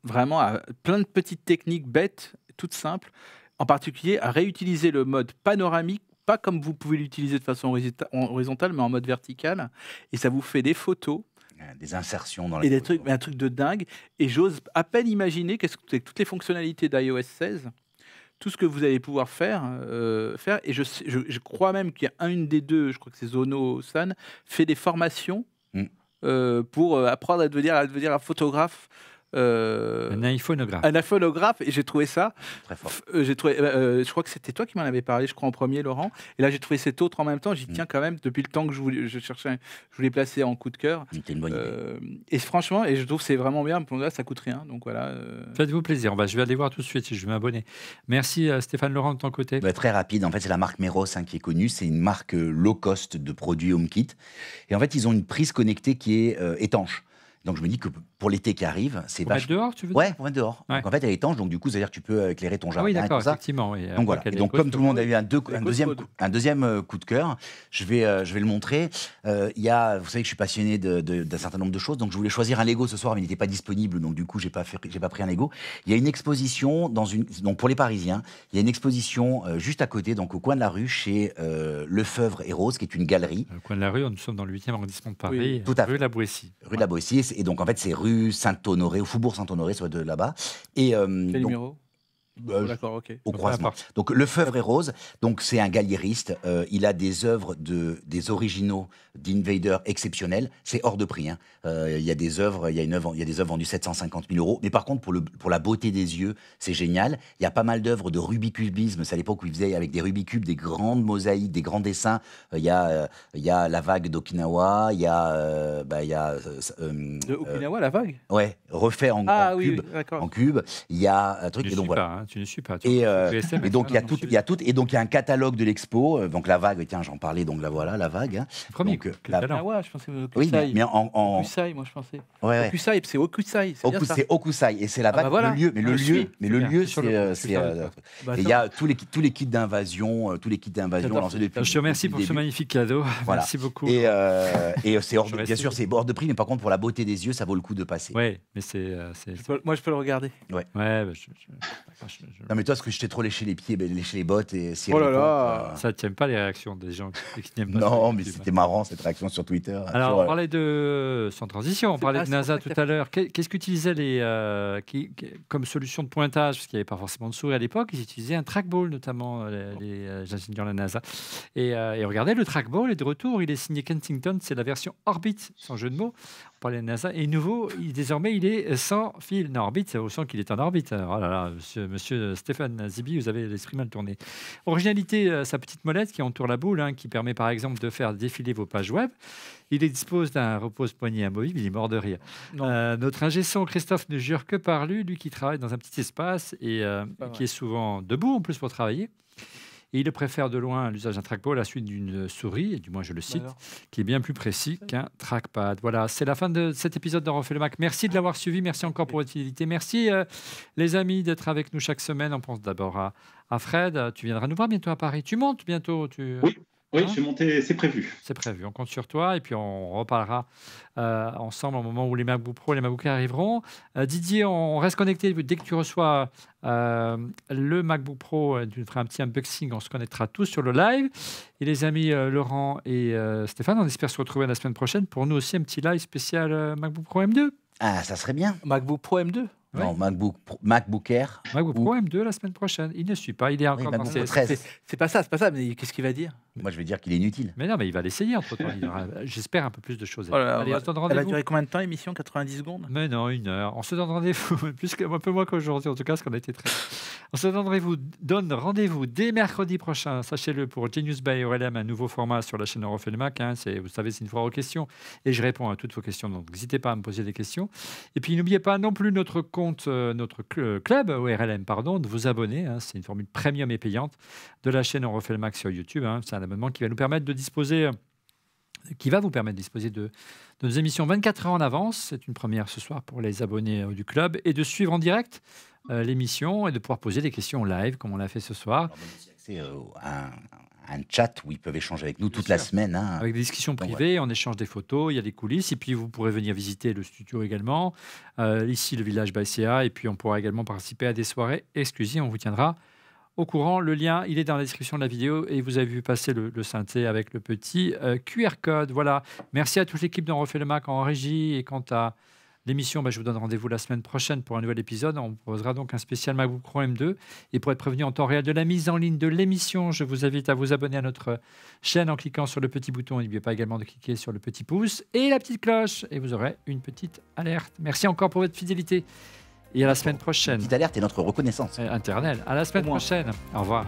vraiment à plein de petites techniques bêtes, toutes simples, en particulier à réutiliser le mode panoramique, pas comme vous pouvez l'utiliser de façon horizontale, mais en mode vertical. Et ça vous fait des photos. Des insertions dans les photos. Un truc de dingue. Et j'ose à peine imaginer qu'est-ce que toutes les fonctionnalités d'iOS 16, tout ce que vous allez pouvoir faire. Et je crois même qu'il y a une des deux, je crois que c'est Zono-san, fait des formations pour apprendre à devenir un photographe. Un iPhoneographe. Un iPhoneographe, et j'ai trouvé ça très fort. Je crois que c'était toi qui m'en avais parlé, je crois en premier, Laurent. Et là, j'ai trouvé cet autre en même temps. J'y tiens quand même depuis le temps que je voulais placer en coup de cœur. C'était une bonne idée. Et franchement, je trouve que c'est vraiment bien. Pour là, ça coûte rien. Donc voilà. Faites-vous plaisir. Je vais aller voir tout de suite si je vais m'abonner. Merci Stéphane. Laurent, de ton côté. Très rapide. En fait, c'est la marque Meros qui est connue. C'est une marque low cost de produits HomeKit. Et en fait, ils ont une prise connectée qui est étanche. Donc je me dis que pour l'été qui arrive, c'est vachement... Pour mettre dehors, tu veux dire ? Ouais, pour mettre dehors. Ouais. Donc en fait, elle est étanche, donc du coup, c'est-à-dire que tu peux éclairer ton jardin. Ah oui, d'accord, et tout ça. effectivement. Oui. Donc voilà. Et donc comme tout le monde a eu un deuxième coup de cœur, je vais le montrer. Vous savez que je suis passionné d'un certain nombre de choses, donc je voulais choisir un Lego ce soir, mais il n'était pas disponible, donc du coup, j'ai pas pris un Lego. Il y a une exposition donc pour les Parisiens, il y a une exposition juste à côté, donc au coin de la rue, chez Lefebvre et Rose, qui est une galerie. Au coin de la rue, nous sommes dans le 8e arrondissement de Paris, oui, tout à fait. Rue de la Boétie. Rue de la Boétie, et donc en fait, c'est rue Saint-Honoré, au Faubourg Saint-Honoré, soit de là-bas. Et quel numéro d'accord, ok. Au croisement. Donc Lefebvre et Rose, donc c'est un galliériste. Il a des œuvres des originaux d'Invader exceptionnels. C'est hors de prix. Il y a des œuvres, il y a des œuvres vendues 750 000 €. Mais par contre, pour la beauté des yeux, c'est génial. Il y a pas mal d'œuvres de rubicubisme. C'est à l'époque où il faisait avec des rubicubes, des grandes mosaïques, des grands dessins. Il y a la vague d'Okinawa. Il y a de Okinawa, la vague. Ouais, refait en cube. Oui, en cube. Il y a un truc. Je et donc voilà. hein, tu ne suis pas. Et donc il y a tout, et donc il y a un catalogue de l'expo. Donc la vague, tiens, j'en parlais. Donc là voilà, la vague. Hein. Premier. Donc, Ah ouais, je pensais au oui, mais en Okusai, moi je pensais. Ouais. Okusai, c'est Okusai. C'est Okusai, et c'est la vague. voilà. Le lieu, c'est il y a tous les kits d'invasion, Je te remercie pour ce magnifique cadeau. Voilà. Merci beaucoup. Et c'est bien sûr, c'est hors de prix, mais par contre, pour la beauté des yeux, ça vaut le coup de passer. Oui, mais c'est. Moi, je peux le regarder. Ouais. Non, mais toi, parce que je t'ai trop léché les pieds, léché les bottes, et Oh là là. Ça ne t'aime pas les réactions des gens qui n'aiment pas. Non, mais c'était marrant cette réaction sur Twitter. Alors, on parlait de. Sans transition, on parlait de NASA tout à l'heure. Qu'est-ce qu'utilisaient comme solution de pointage, parce qu'il n'y avait pas forcément de souris à l'époque, ils utilisaient un trackball, notamment les ingénieurs de la NASA. Et regardez, le trackball est de retour. Il est signé Kensington, c'est la version Orbit, sans jeu de mots. On parlait de NASA. Et nouveau, désormais, il est sans fil. Non, Orbit, on sent qu'il est en orbite. Oh là là, monsieur Stéphane Zibi, vous avez l'esprit mal tourné. Originalité, sa petite molette qui entoure la boule, hein, qui permet par exemple de faire défiler vos pages web. Il dispose d'un repose-poignet amovible, il est mort de rire. Notre ingé son, Christophe, ne jure que par lui qui travaille dans un petit espace et qui est souvent debout en plus pour travailler. Et il préfère de loin l'usage d'un trackball à la suite d'une souris, et du moins je le cite, qui est bien plus précis qu'un trackpad. Voilà, c'est la fin de cet épisode d'On refait le Mac. Merci de l'avoir suivi, merci encore pour votre fidélité. Merci les amis d'être avec nous chaque semaine. On pense d'abord à Fred. Tu viendras nous voir bientôt à Paris. Tu montes bientôt Oui, je vais monter, c'est prévu. C'est prévu, on compte sur toi et puis on reparlera ensemble au moment où les MacBook Pro et les MacBook Air arriveront. Didier, on reste connecté. Dès que tu reçois le MacBook Pro, tu feras un petit unboxing, on se connectera tous sur le live. Et les amis Laurent et Stéphane, on espère se retrouver la semaine prochaine pour nous aussi un petit live spécial MacBook Pro M2. Ah, ça serait bien. MacBook Pro M2. Non, MacBook Air. MacBook Pro M2 la semaine prochaine. Il ne suit pas, il est encore dans ses... C'est pas ça, mais qu'est-ce qu'il va dire? Moi, je vais dire qu'il est inutile. Mais non, mais il va l'essayer entre-temps. Il aura, j'espère, un peu plus de choses. Allez, elle va durer combien de temps, l'émission? 90 secondes? Mais non, 1 heure. On se donne rendez-vous, un peu moins qu'aujourd'hui, en tout cas, parce qu'on a été très... On se donne rendez-vous dès mercredi prochain, sachez-le, pour Genius by ORLM, un nouveau format sur la chaîne On refait le Mac. Hein, vous savez, c'est une foire aux questions, et je réponds à toutes vos questions, donc n'hésitez pas à me poser des questions. Et puis, n'oubliez pas non plus notre compte, notre club ORLM, de vous abonner. Hein, c'est une formule premium et payante de la chaîne On refait le Mac sur YouTube. Hein, c'est un abonnement qui va nous permettre de disposer, de nos émissions 24 heures en avance. C'est une première ce soir pour les abonnés du club, et de suivre en direct l'émission et de pouvoir poser des questions live comme on l'a fait ce soir. C'est un chat où ils peuvent échanger avec nous toute la semaine. Hein. Avec des discussions privées, on échange des photos, il y a des coulisses, et puis vous pourrez venir visiter le studio également, ici le village Baïséa, et puis on pourra également participer à des soirées exclusives, on vous tiendra au courant. Le lien, il est dans la description de la vidéo, et vous avez vu passer le synthé avec le petit QR code. Voilà, merci à toute l'équipe d'On refait le Mac en régie, et quant à l'émission, je vous donne rendez-vous la semaine prochaine pour un nouvel épisode. On proposera donc un spécial MacBook Pro M2. Et pour être prévenu en temps réel de la mise en ligne de l'émission, je vous invite à vous abonner à notre chaîne en cliquant sur le petit bouton. N'oubliez pas également de cliquer sur le petit pouce et la petite cloche, et vous aurez une petite alerte. Merci encore pour votre fidélité, et à la semaine prochaine. Petite alerte et notre reconnaissance. Internelle. À la semaine prochaine. Au revoir.